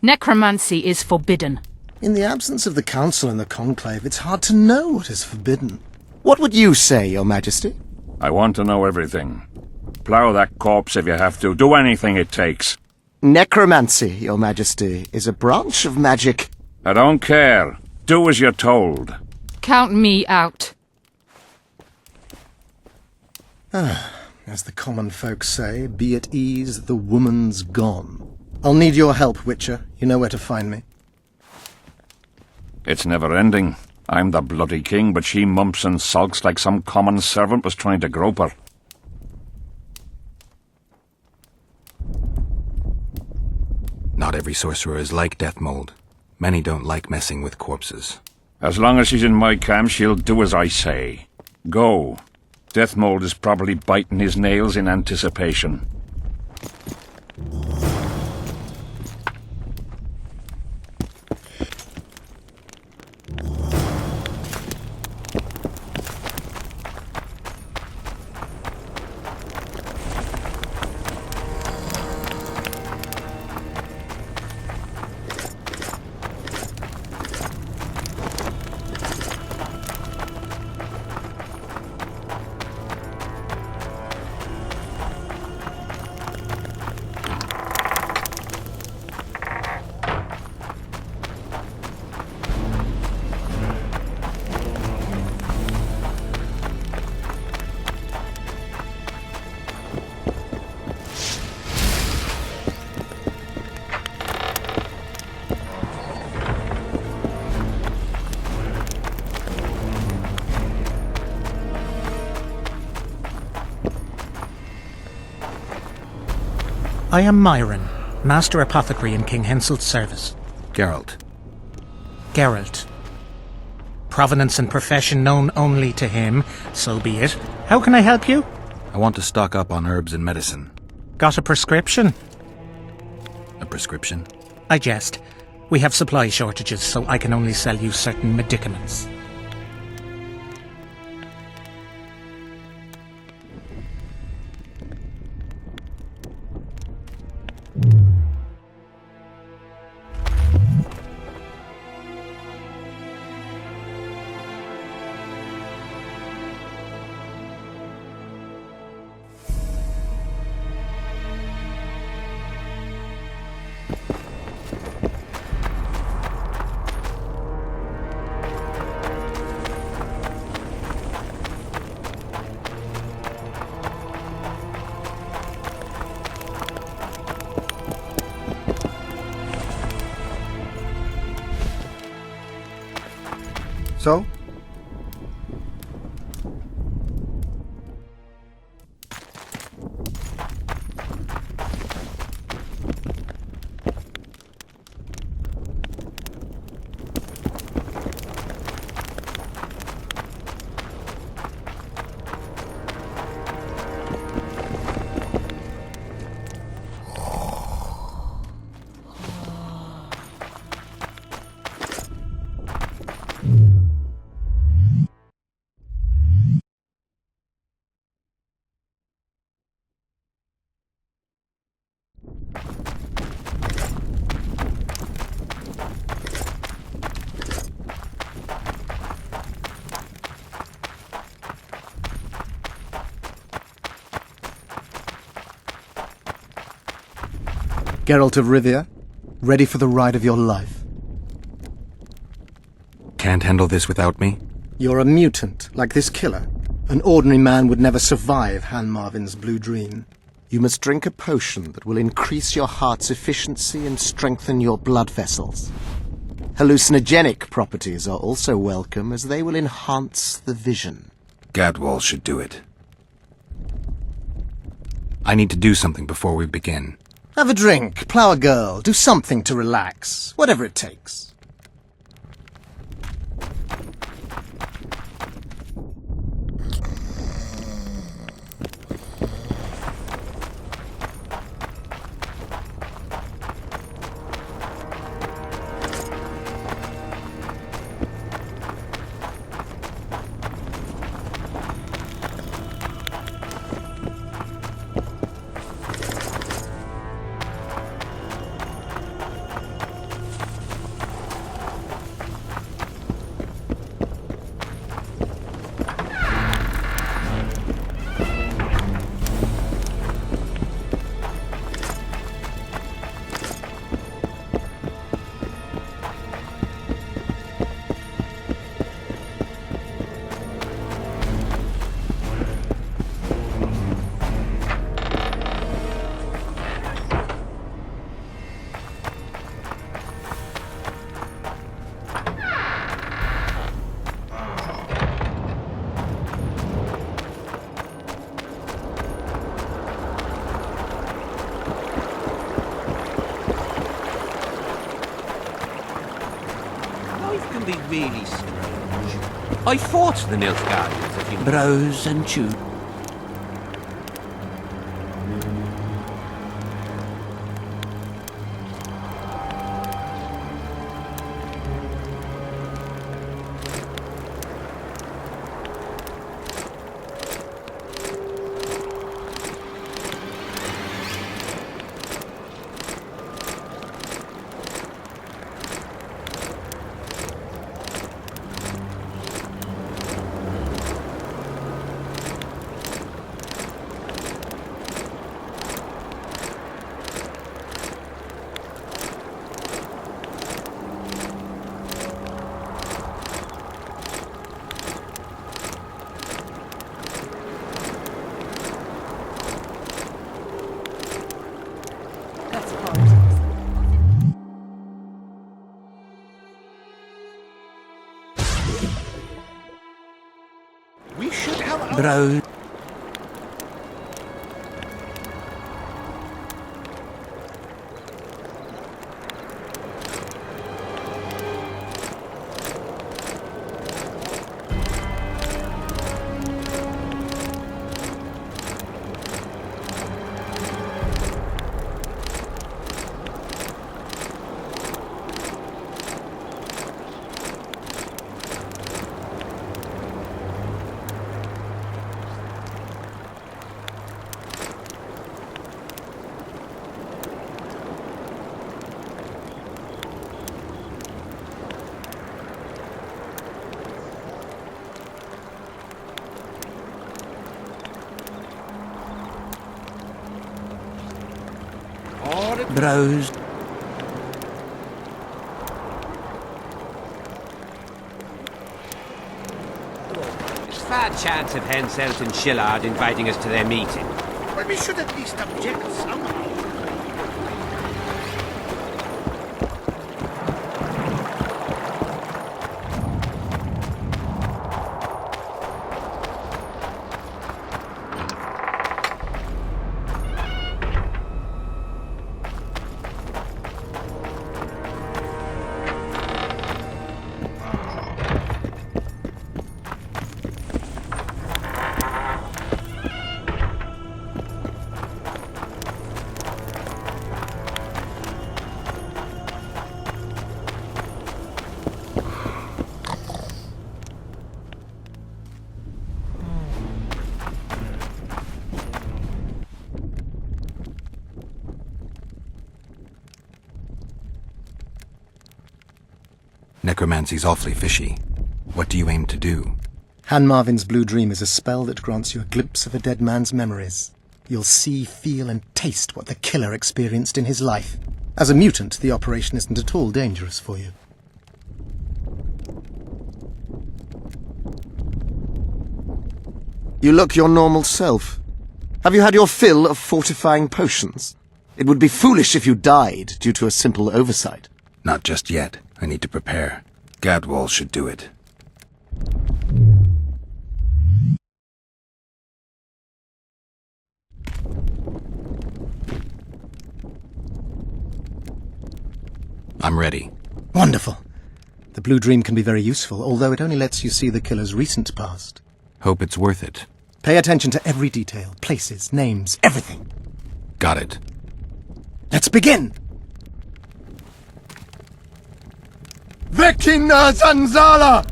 Necromancy is forbidden. In the absence of the Council and the Conclave, it's hard to know what is forbidden. What would you say, Your Majesty? I want to know everything. Plough that corpse if you have to. Do anything it takes. Necromancy, Your Majesty, is a branch of magic. I don't care. Do as you're told. Count me out. As the common folk say, be at ease, the woman's gone. I'll need your help, Witcher. You know where to find me. It's never ending. I'm the bloody king, but she mumps and sulks like some common servant was trying to grope her. Not every sorcerer is like Deathmold. Many don't like messing with corpses. As long as she's in my camp, she'll do as I say. Go. Deathmold is probably biting his nails in anticipation. I am Myron, Master Apothecary in King Henselt's service. Geralt. Geralt. Provenance and profession known only to him, so be it. How can I help you? I want to stock up on herbs and medicine. Got a prescription? A prescription? I jest. We have supply shortages, so I can only sell you certain medicaments. So? Geralt of Rivia, ready for the ride of your life. Can't handle this without me? You're a mutant, like this killer. An ordinary man would never survive Han Marvin's blue dream. You must drink a potion that will increase your heart's efficiency and strengthen your blood vessels. Hallucinogenic properties are also welcome, as they will enhance the vision. Gadwall should do it. I need to do something before we begin. Have a drink, plow a girl, do something to relax, whatever it takes. really strange. I fought the Nilfgaardians a few browse and chew. We should have Browse. Browse. There's fair chance of Henselt and Shillard inviting us to their meeting. Well, we should at least object somehow. Necromancy's awfully fishy. What do you aim to do? Han Marvin's Blue Dream is a spell that grants you a glimpse of a dead man's memories. You'll see, feel, and taste what the killer experienced in his life. As a mutant, the operation isn't at all dangerous for you. You look your normal self. Have you had your fill of fortifying potions? It would be foolish if you died due to a simple oversight. Not just yet. I need to prepare. Gadwall should do it. I'm ready. Wonderful. The Blue Dream can be very useful, although it only lets you see the killer's recent past. Hope it's worth it. Pay attention to every detail, places, names, everything. Got it. Let's begin! Vekina Zanzala!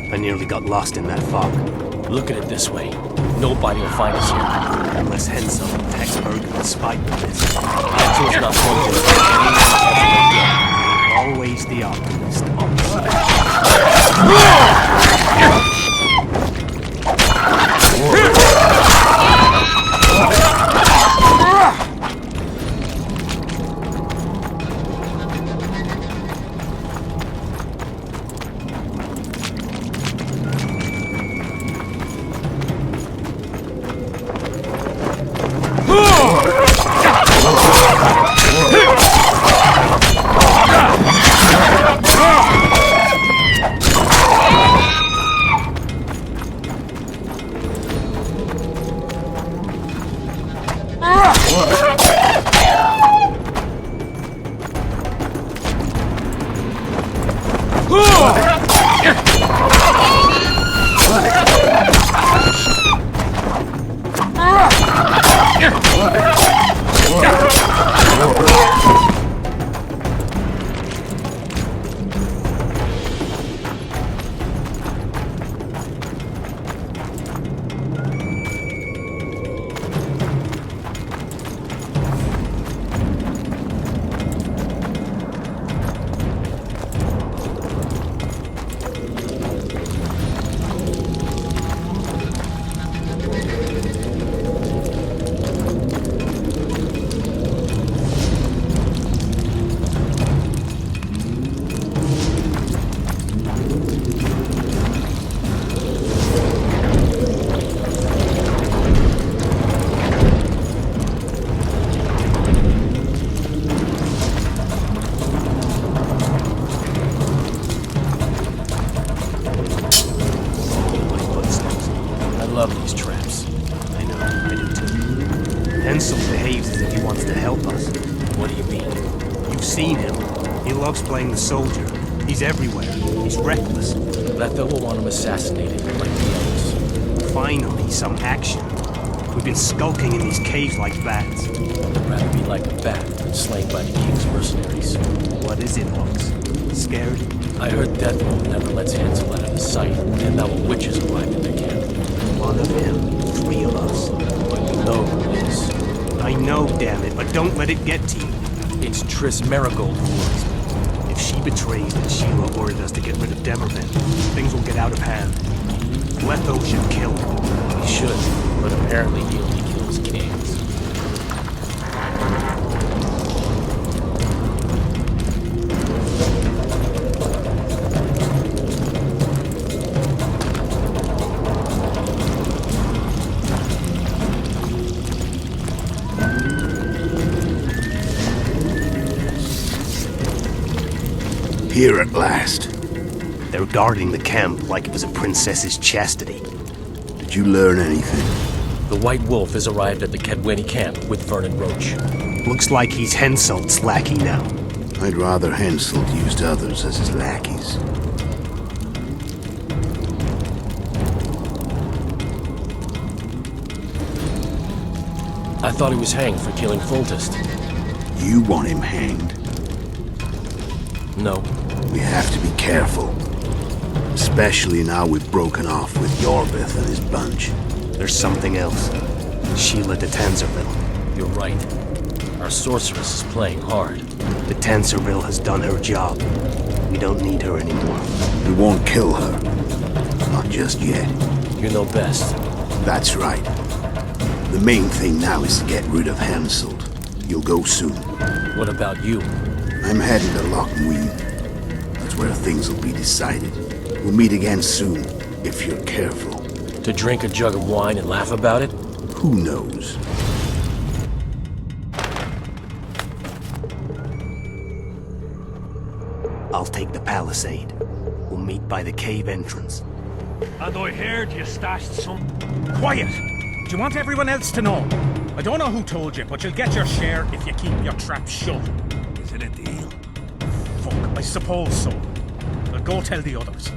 I nearly got lost in that fog. Look at it this way. Nobody will find us here. Unless Henselt and Hexberg and spite on this. I chose not to. Always the optimist. love these traps. I know, I do too. Hensel behaves as if he wants to help us. What do you mean? You've seen him. He loves playing the soldier. He's everywhere. He's reckless. Letha will want him assassinated, like the others. Finally, some action. We've been skulking in these caves like bats. I'd rather be like a bat than slain by the king's mercenaries. What is it, Hawks? Scared? I heard Deathmold never lets Hansel out of his sight, and now a witch has arrived in their camp. One of him. 3 of us. But you know who it is. I know, damn it, but don't let it get to you. It's Triss Marigold who worries me. If she betrays that Sheila ordered us to get rid of Demerven, things will get out of hand. Letho should kill her. He should, but apparently he only kills kings. Here at last. They're guarding the camp like it was a princess's chastity. Did you learn anything? The White Wolf has arrived at the Kedweni camp with Vernon Roach. Looks like he's Henselt's lackey now. I'd rather Henselt used others as his lackeys. I thought he was hanged for killing Foltest. You want him hanged? No. We have to be careful. Especially now we've broken off with Yorvith and his bunch. There's something else. Sheila de Tanserville. You're right. Our sorceress is playing hard. The Tanserville has done her job. We don't need her anymore. We won't kill her. Not just yet. You know best. That's right. The main thing now is to get rid of Henselt. You'll go soon. What about you? I'm heading to Lochmuir. That's where things will be decided. We'll meet again soon, if you're careful. To drink a jug of wine and laugh about it? Who knows? I'll take the palisade. We'll meet by the cave entrance. And I heard you stashed some... Quiet! Do you want everyone else to know? I don't know who told you, but you'll get your share if you keep your trap shut. Is it a deal? Fuck, I suppose so. I'll go tell the others.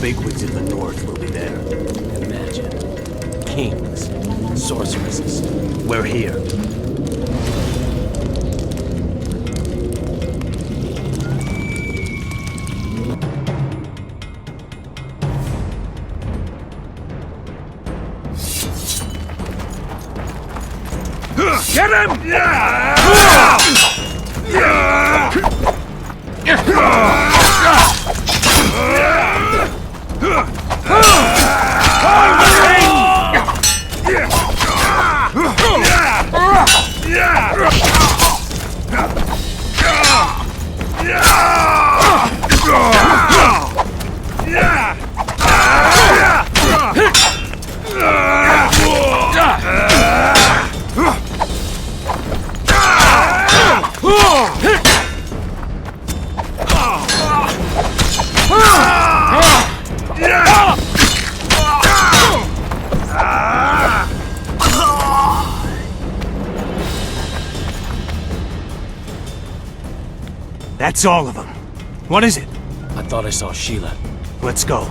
Bigwigs in the north will be there. Imagine. Kings. Sorceresses. We're here. Get him! Yeah! That's all of them. What is it? I thought I saw Sheila. Let's go.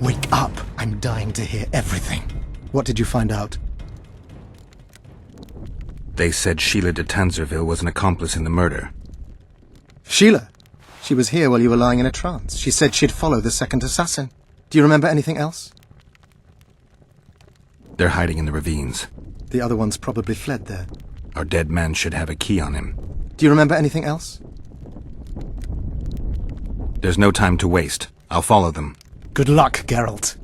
Wake up! I'm dying to hear everything. What did you find out? They said Sheila de Tanzerville was an accomplice in the murder. Sheila? She was here while you were lying in a trance. She said she'd follow the second assassin. Do you remember anything else? They're hiding in the ravines. The other ones probably fled there. Our dead man should have a key on him. Do you remember anything else? There's no time to waste. I'll follow them. Good luck, Geralt.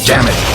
Damn it!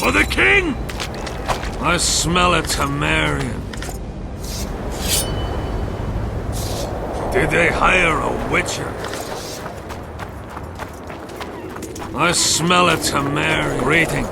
For the king! I smell a Temerian. Did they hire a witcher? I smell a Temerian. Greetings.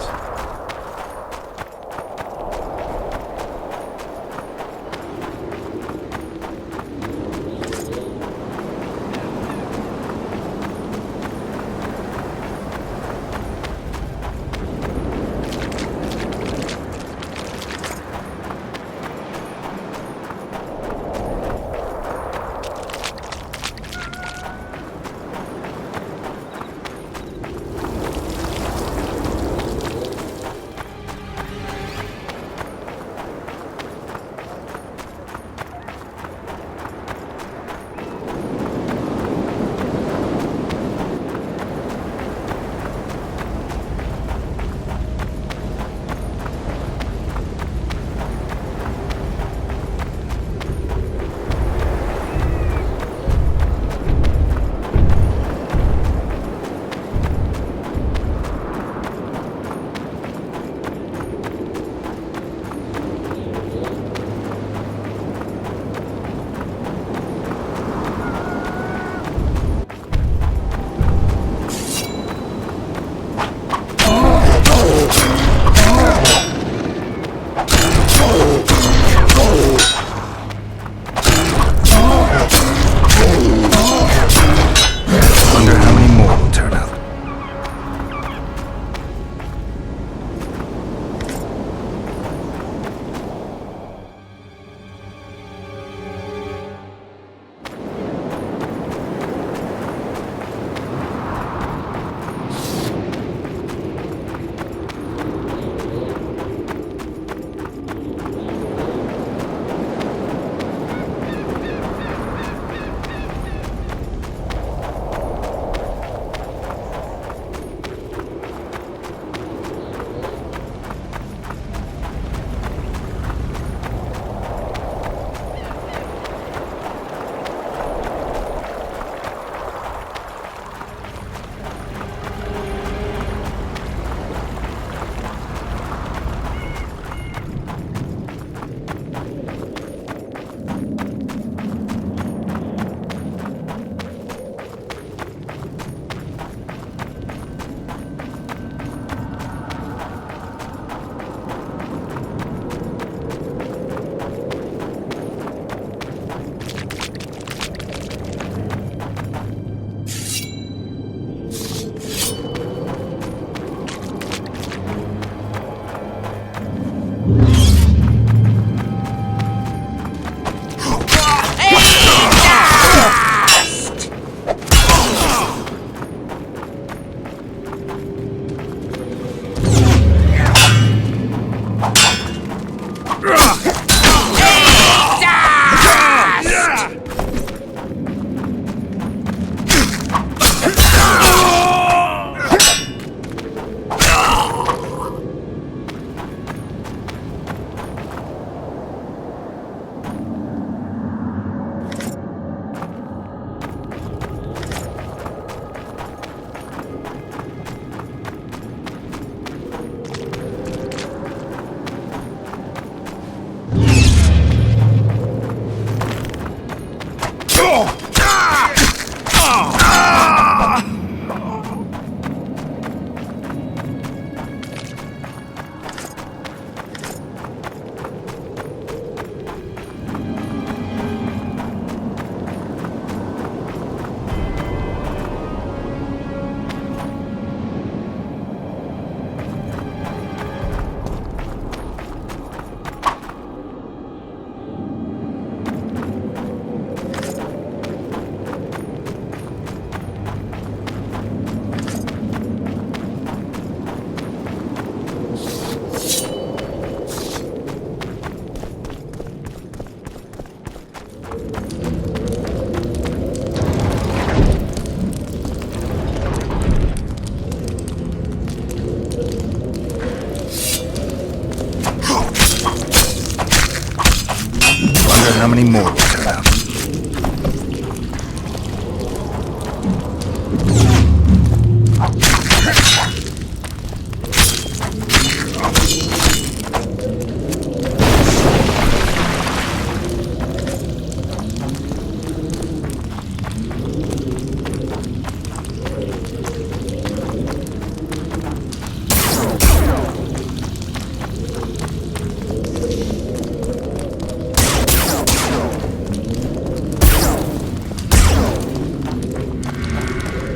how many more will turn out.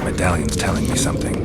Medallion's telling me something.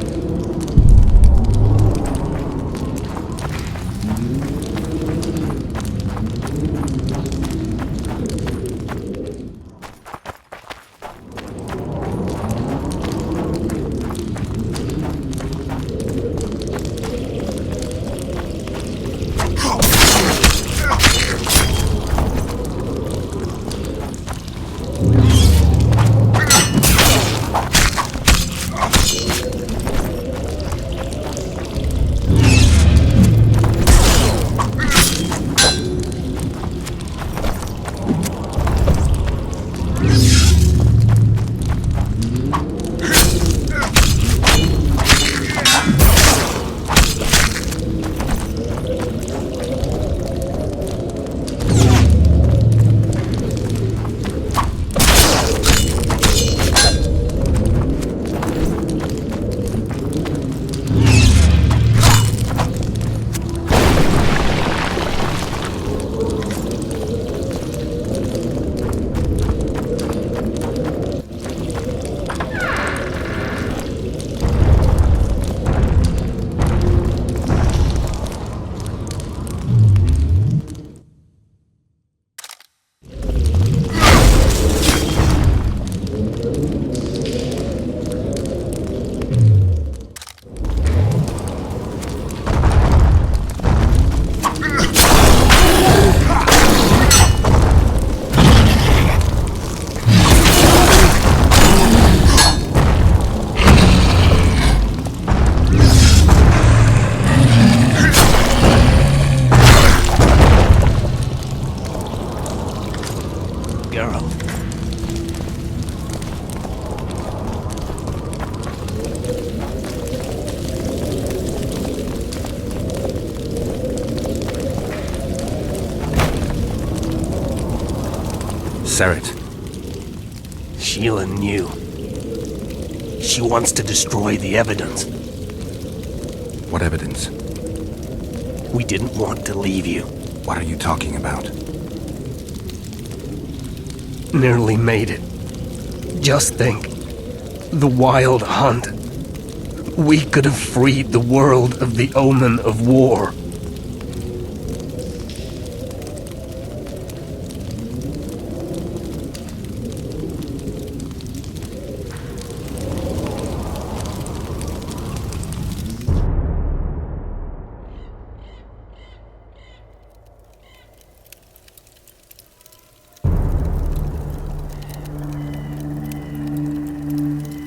Serret. Sheila knew. She wants to destroy the evidence. What evidence? We didn't want to leave you. What are you talking about? Nearly made it. Just think. The Wild Hunt. We could have freed the world of the omen of war.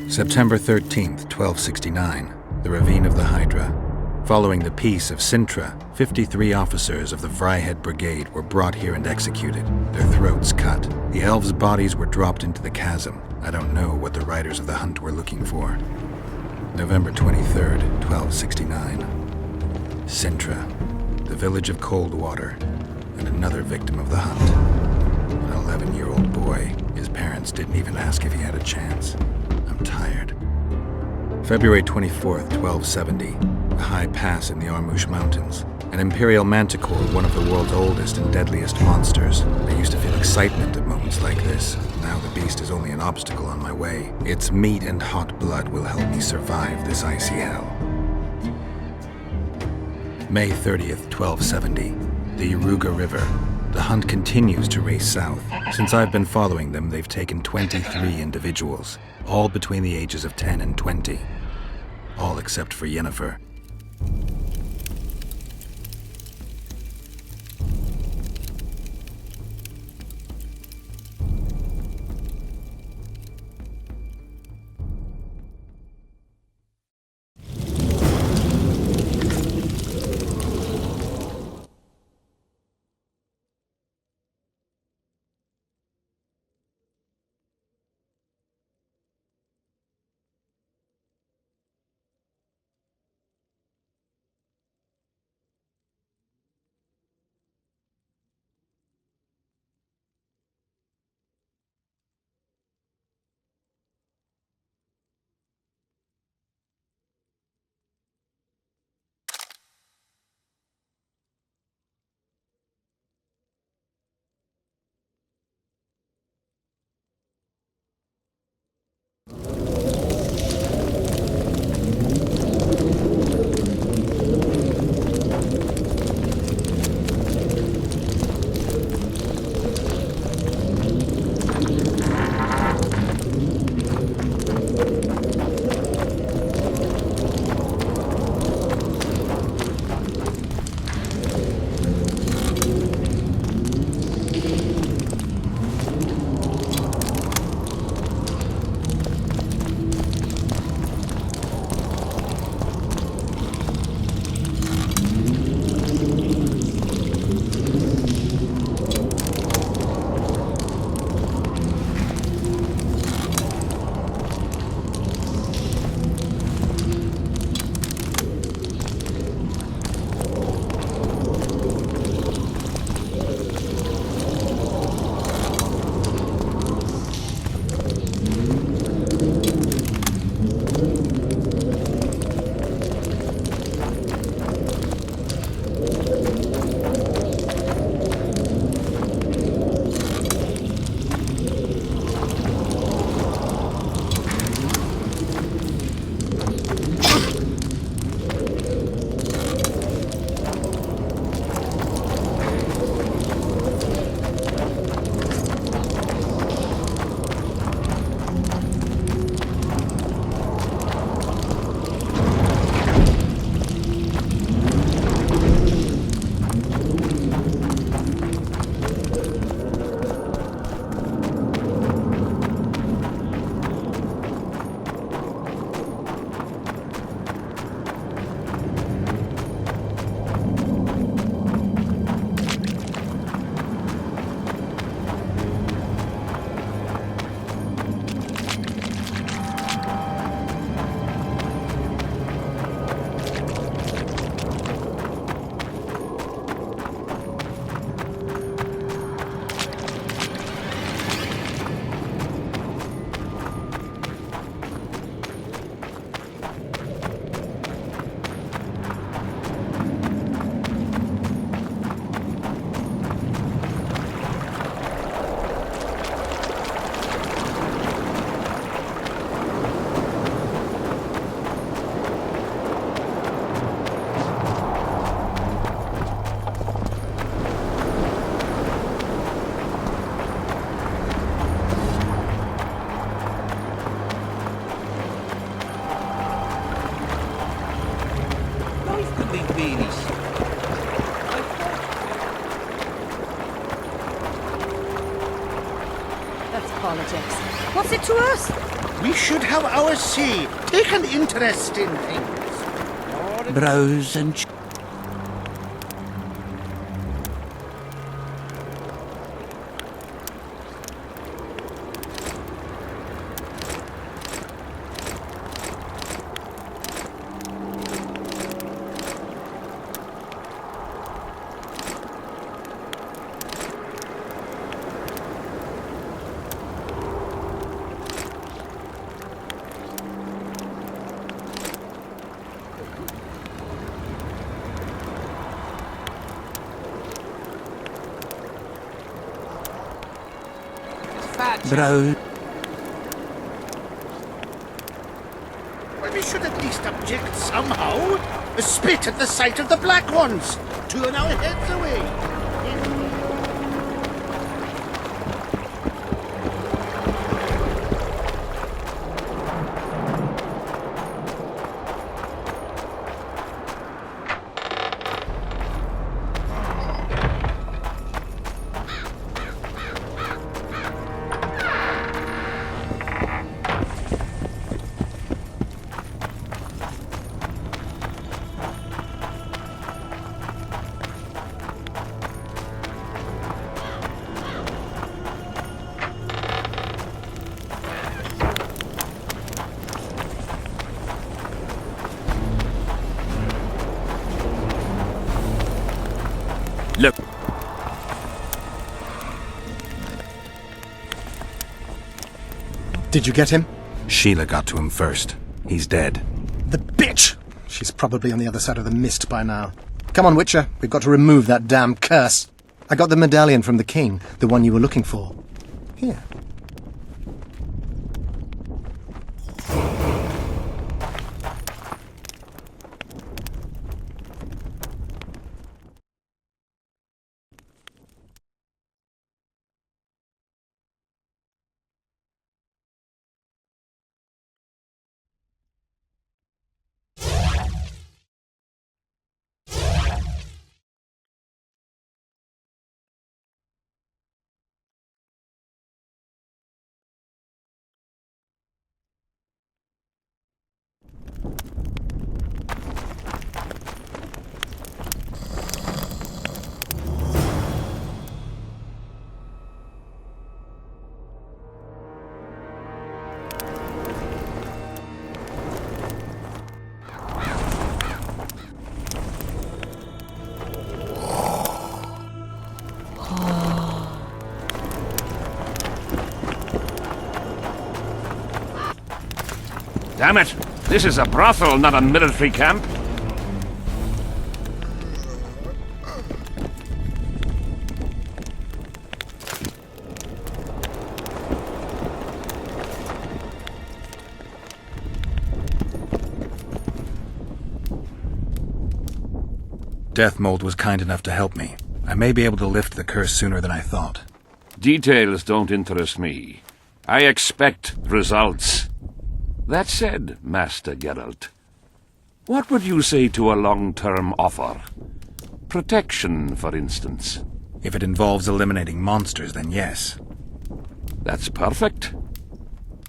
September 13th, 1269, the Ravine of the Hydra. Following the Peace of Sintra, 53 officers of the Vryhead Brigade were brought here and executed, their throats cut. The elves' bodies were dropped into the chasm. I don't know what the riders of the hunt were looking for. November 23rd, 1269. Sintra, the village of Coldwater, and another victim of the hunt. An 11-year-old boy. His parents didn't even ask if he had a chance. I'm tired. February 24th, 1270. A high pass in the Armouche Mountains. An imperial manticore, one of the world's oldest and deadliest monsters. I used to feel excitement at moments like this. Now the beast is only an obstacle on my way. Its meat and hot blood will help me survive this icy hell. May 30th, 1270. The Yaruga River. The hunt continues to race south. Since I've been following them, they've taken 23 individuals, all between the ages of 10 and 20. All except for Yennefer. to us? We should have our say. Take an interest in things. Browse and browse. Well, we should at least object somehow. Spit at the sight of the black ones. Turn our heads away. Look. Did you get him? Sheila got to him first. He's dead. The bitch! She's probably on the other side of the mist by now. Come on, Witcher. We've got to remove that damn curse. I got the medallion from the king, the one you were looking for. Here. Damn it! This is a brothel, not a military camp. Deathmold was kind enough to help me. I may be able to lift the curse sooner than I thought. Details don't interest me. I expect results. That said, Master Geralt, what would you say to a long-term offer? Protection, for instance. If it involves eliminating monsters, then yes. That's perfect.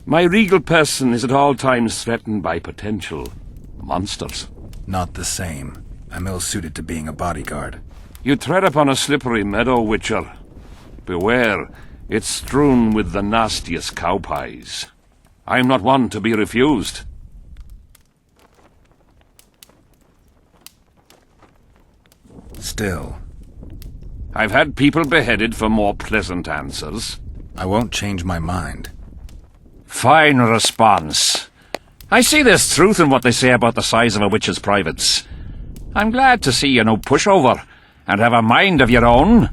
My regal person is at all times threatened by potential monsters. Not the same. I'm ill-suited to being a bodyguard. You tread upon a slippery meadow, Witcher. Beware, it's strewn with the nastiest cow pies. I'm not one to be refused. Still. I've had people beheaded for more pleasant answers. I won't change my mind. Fine response. I see there's truth in what they say about the size of a witch's privates. I'm glad to see you're no pushover, and have a mind of your own.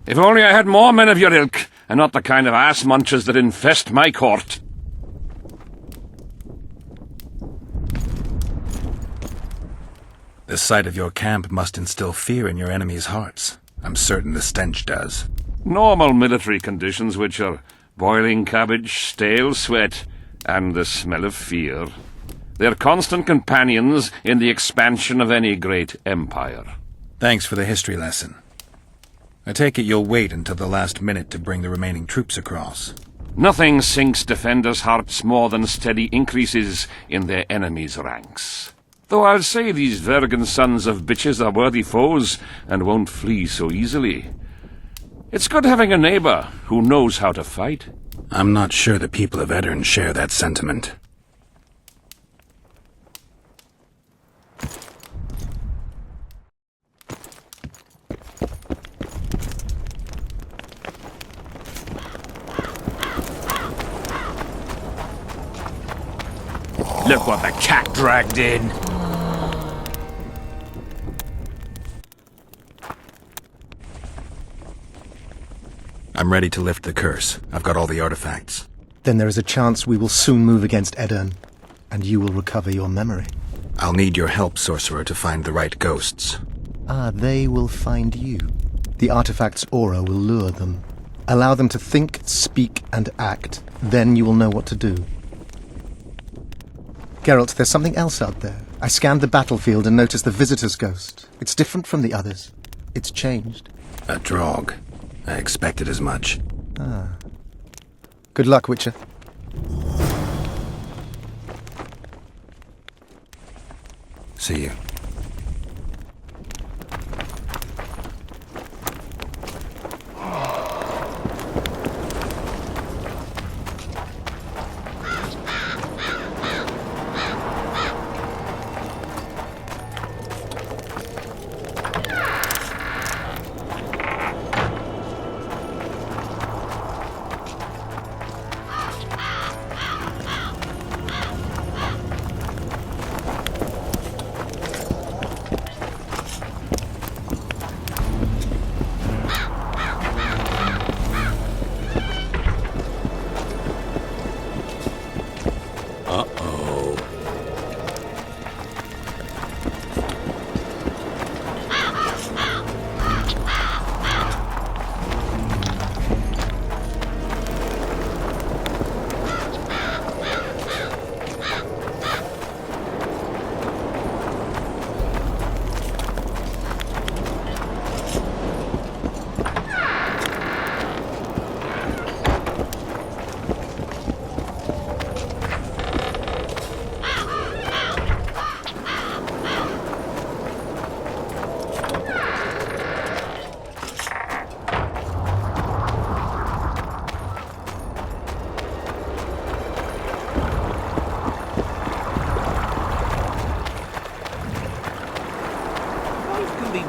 If only I had more men of your ilk, and not the kind of ass-munchers that infest my court. The sight of your camp must instill fear in your enemies' hearts. I'm certain the stench does. Normal military conditions, which are boiling cabbage, stale sweat, and the smell of fear. They're constant companions in the expansion of any great empire. Thanks for the history lesson. I take it you'll wait until the last minute to bring the remaining troops across. Nothing sinks defenders' hearts more than steady increases in their enemies' ranks. Though I'll say these Vergen sons of bitches are worthy foes and won't flee so easily. It's good having a neighbor who knows how to fight. I'm not sure the people of Edirn share that sentiment. Look what the cat dragged in. I'm ready to lift the curse. I've got all the artifacts. Then there is a chance we will soon move against Edirn, and you will recover your memory. I'll need your help, sorcerer, to find the right ghosts. Ah, they will find you. The artifact's aura will lure them. Allow them to think, speak, and act. Then you will know what to do. Geralt, there's something else out there. I scanned the battlefield and noticed the visitor's ghost. It's different from the others. It's changed. A Draug. I expected as much. Ah. Good luck, Witcher. See you.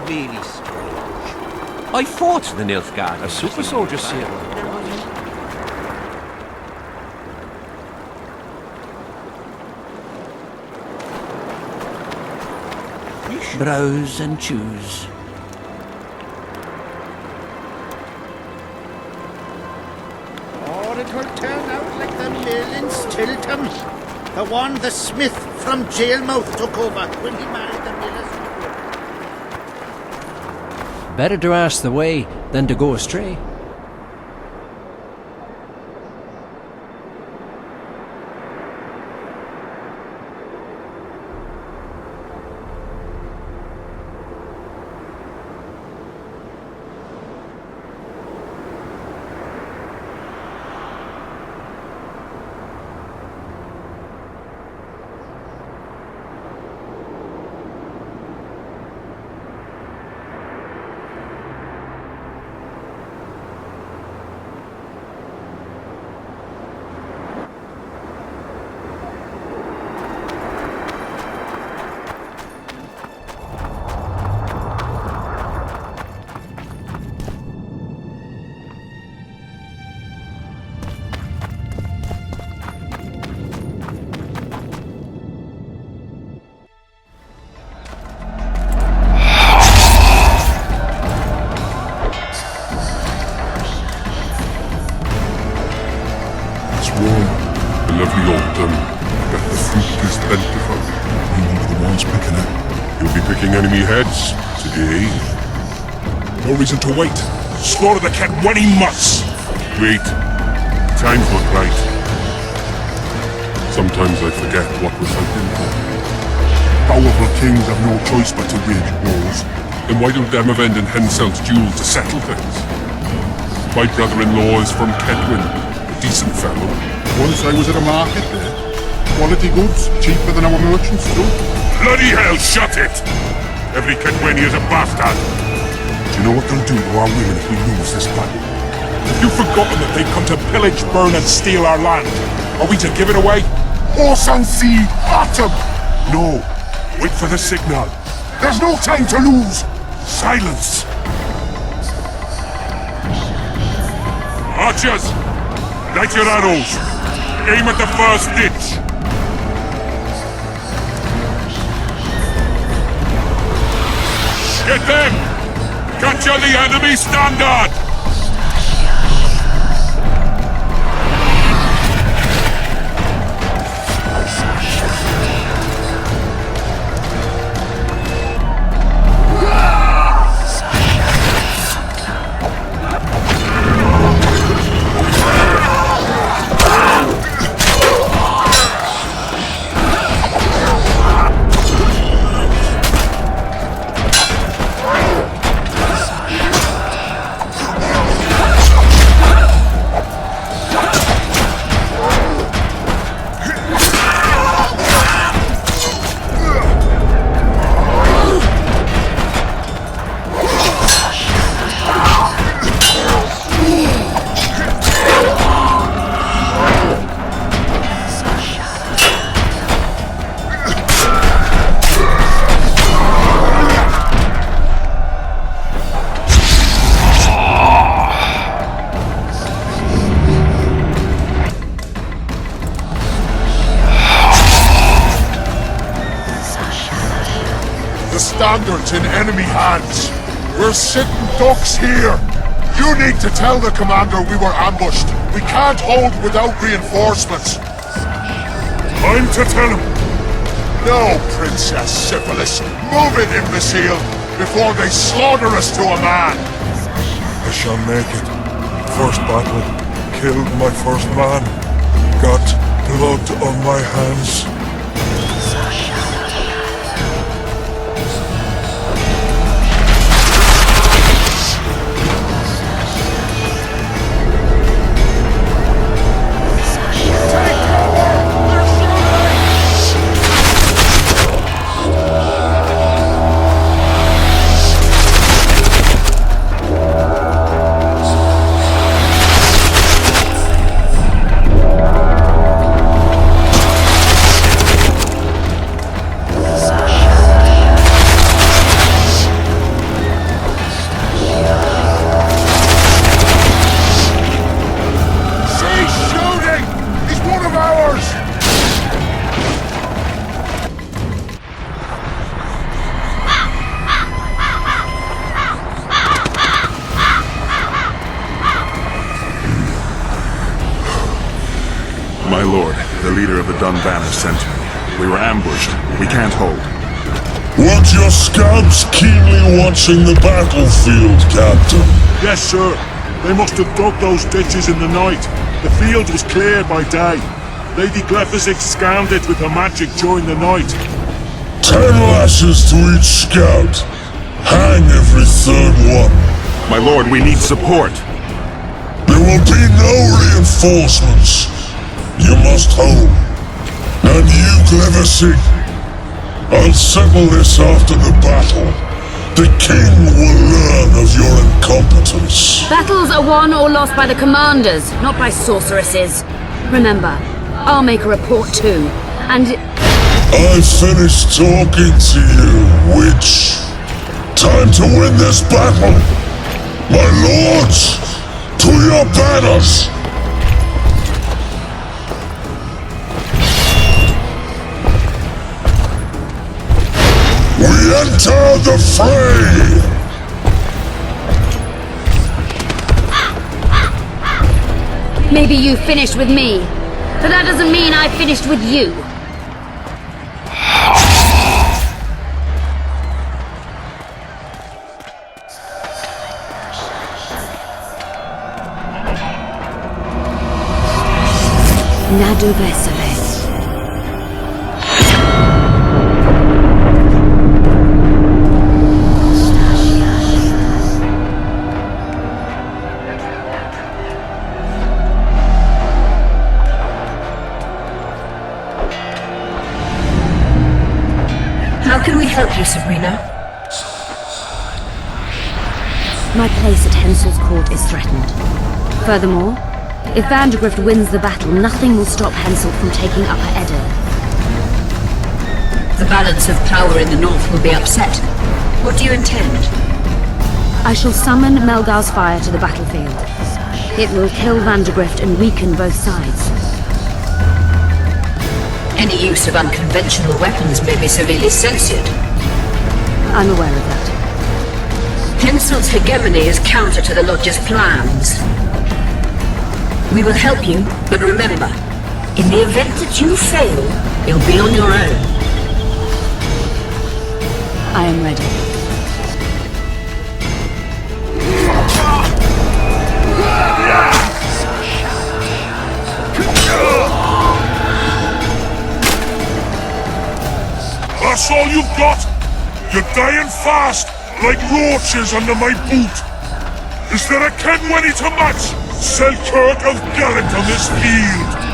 Really strange. I fought the Nilfgaard. A super soldier sailor. Browse and choose. Or it will turn out like the mill in Stilton. The one the smith from Jailmouth took over when he married the miller's. Better to ask the way than to go astray. Enemy heads today. No reason to wait. Slaughter the cat when he must. Wait. Time's not right. Sometimes I forget what we're fighting for. Powerful kings have no choice but to wage wars. Then why don't Demavend and Henselt's duel to settle things? My brother-in-law is from Kedwin. decent fellow. Once I was at a market there. Quality goods, cheaper than our merchants do. Bloody hell, shut it! Every Kedweni is a bastard. Do you know what they'll do to our women if we lose this battle? Have you forgotten that they've come to pillage, burn and steal our land? Are we to give it away? Horse and sea, autumn! No. Wait for the signal. There's no time to lose! Silence! Archers! Light your arrows! Aim at the first ditch! Get them! Capture the enemy standard! Standards in enemy hands. We're sitting ducks here. You need to tell the commander we were ambushed. We can't hold without reinforcements. I'm to tell him. No, Princess Syphilis. Move it, imbecile, before they slaughter us to a man. I shall make it. First battle. Killed my first man. Got blood on my hands. My lord, the leader of the Dunban has sent me. We were ambushed. We can't hold. Weren't your scouts keenly watching the battlefield, Captain? Yes, sir. They must have dug those ditches in the night. The field was cleared by day. Lady Glephisic scanned it with her magic during the night. 10 lashes to each scout. Hang every third one. My lord, we need support. There will be no reinforcements. You must hold. And you, Glephisic, I'll settle this after the battle. The king will learn of your incompetence. Battles are won or lost by the commanders, not by sorceresses. Remember, I'll make a report too, and... I finished talking to you, witch. Time to win this battle. My lords, to your banners! We enter the fray! Maybe you finished with me, but that doesn't mean I finished with you. Nadu Besale. How can we help you, Sabrina? My place at Hensel's court is threatened. Furthermore, if Vandergrift wins the battle, nothing will stop Hensel from taking Upper Edda. The balance of power in the north will be upset. What do you intend? I shall summon Melgar's fire to the battlefield. It will kill Vandergrift and weaken both sides. Any use of unconventional weapons may be severely censored. I'm aware of that. Hensel's hegemony is counter to the Lodge's plans. We will help you, but remember, in the event that you fail, you'll be on your own. I am ready. That's all you've got? You're dying fast, like roaches under my boot. Is there a Kenwenny to match Selkirk of Garrett on this field?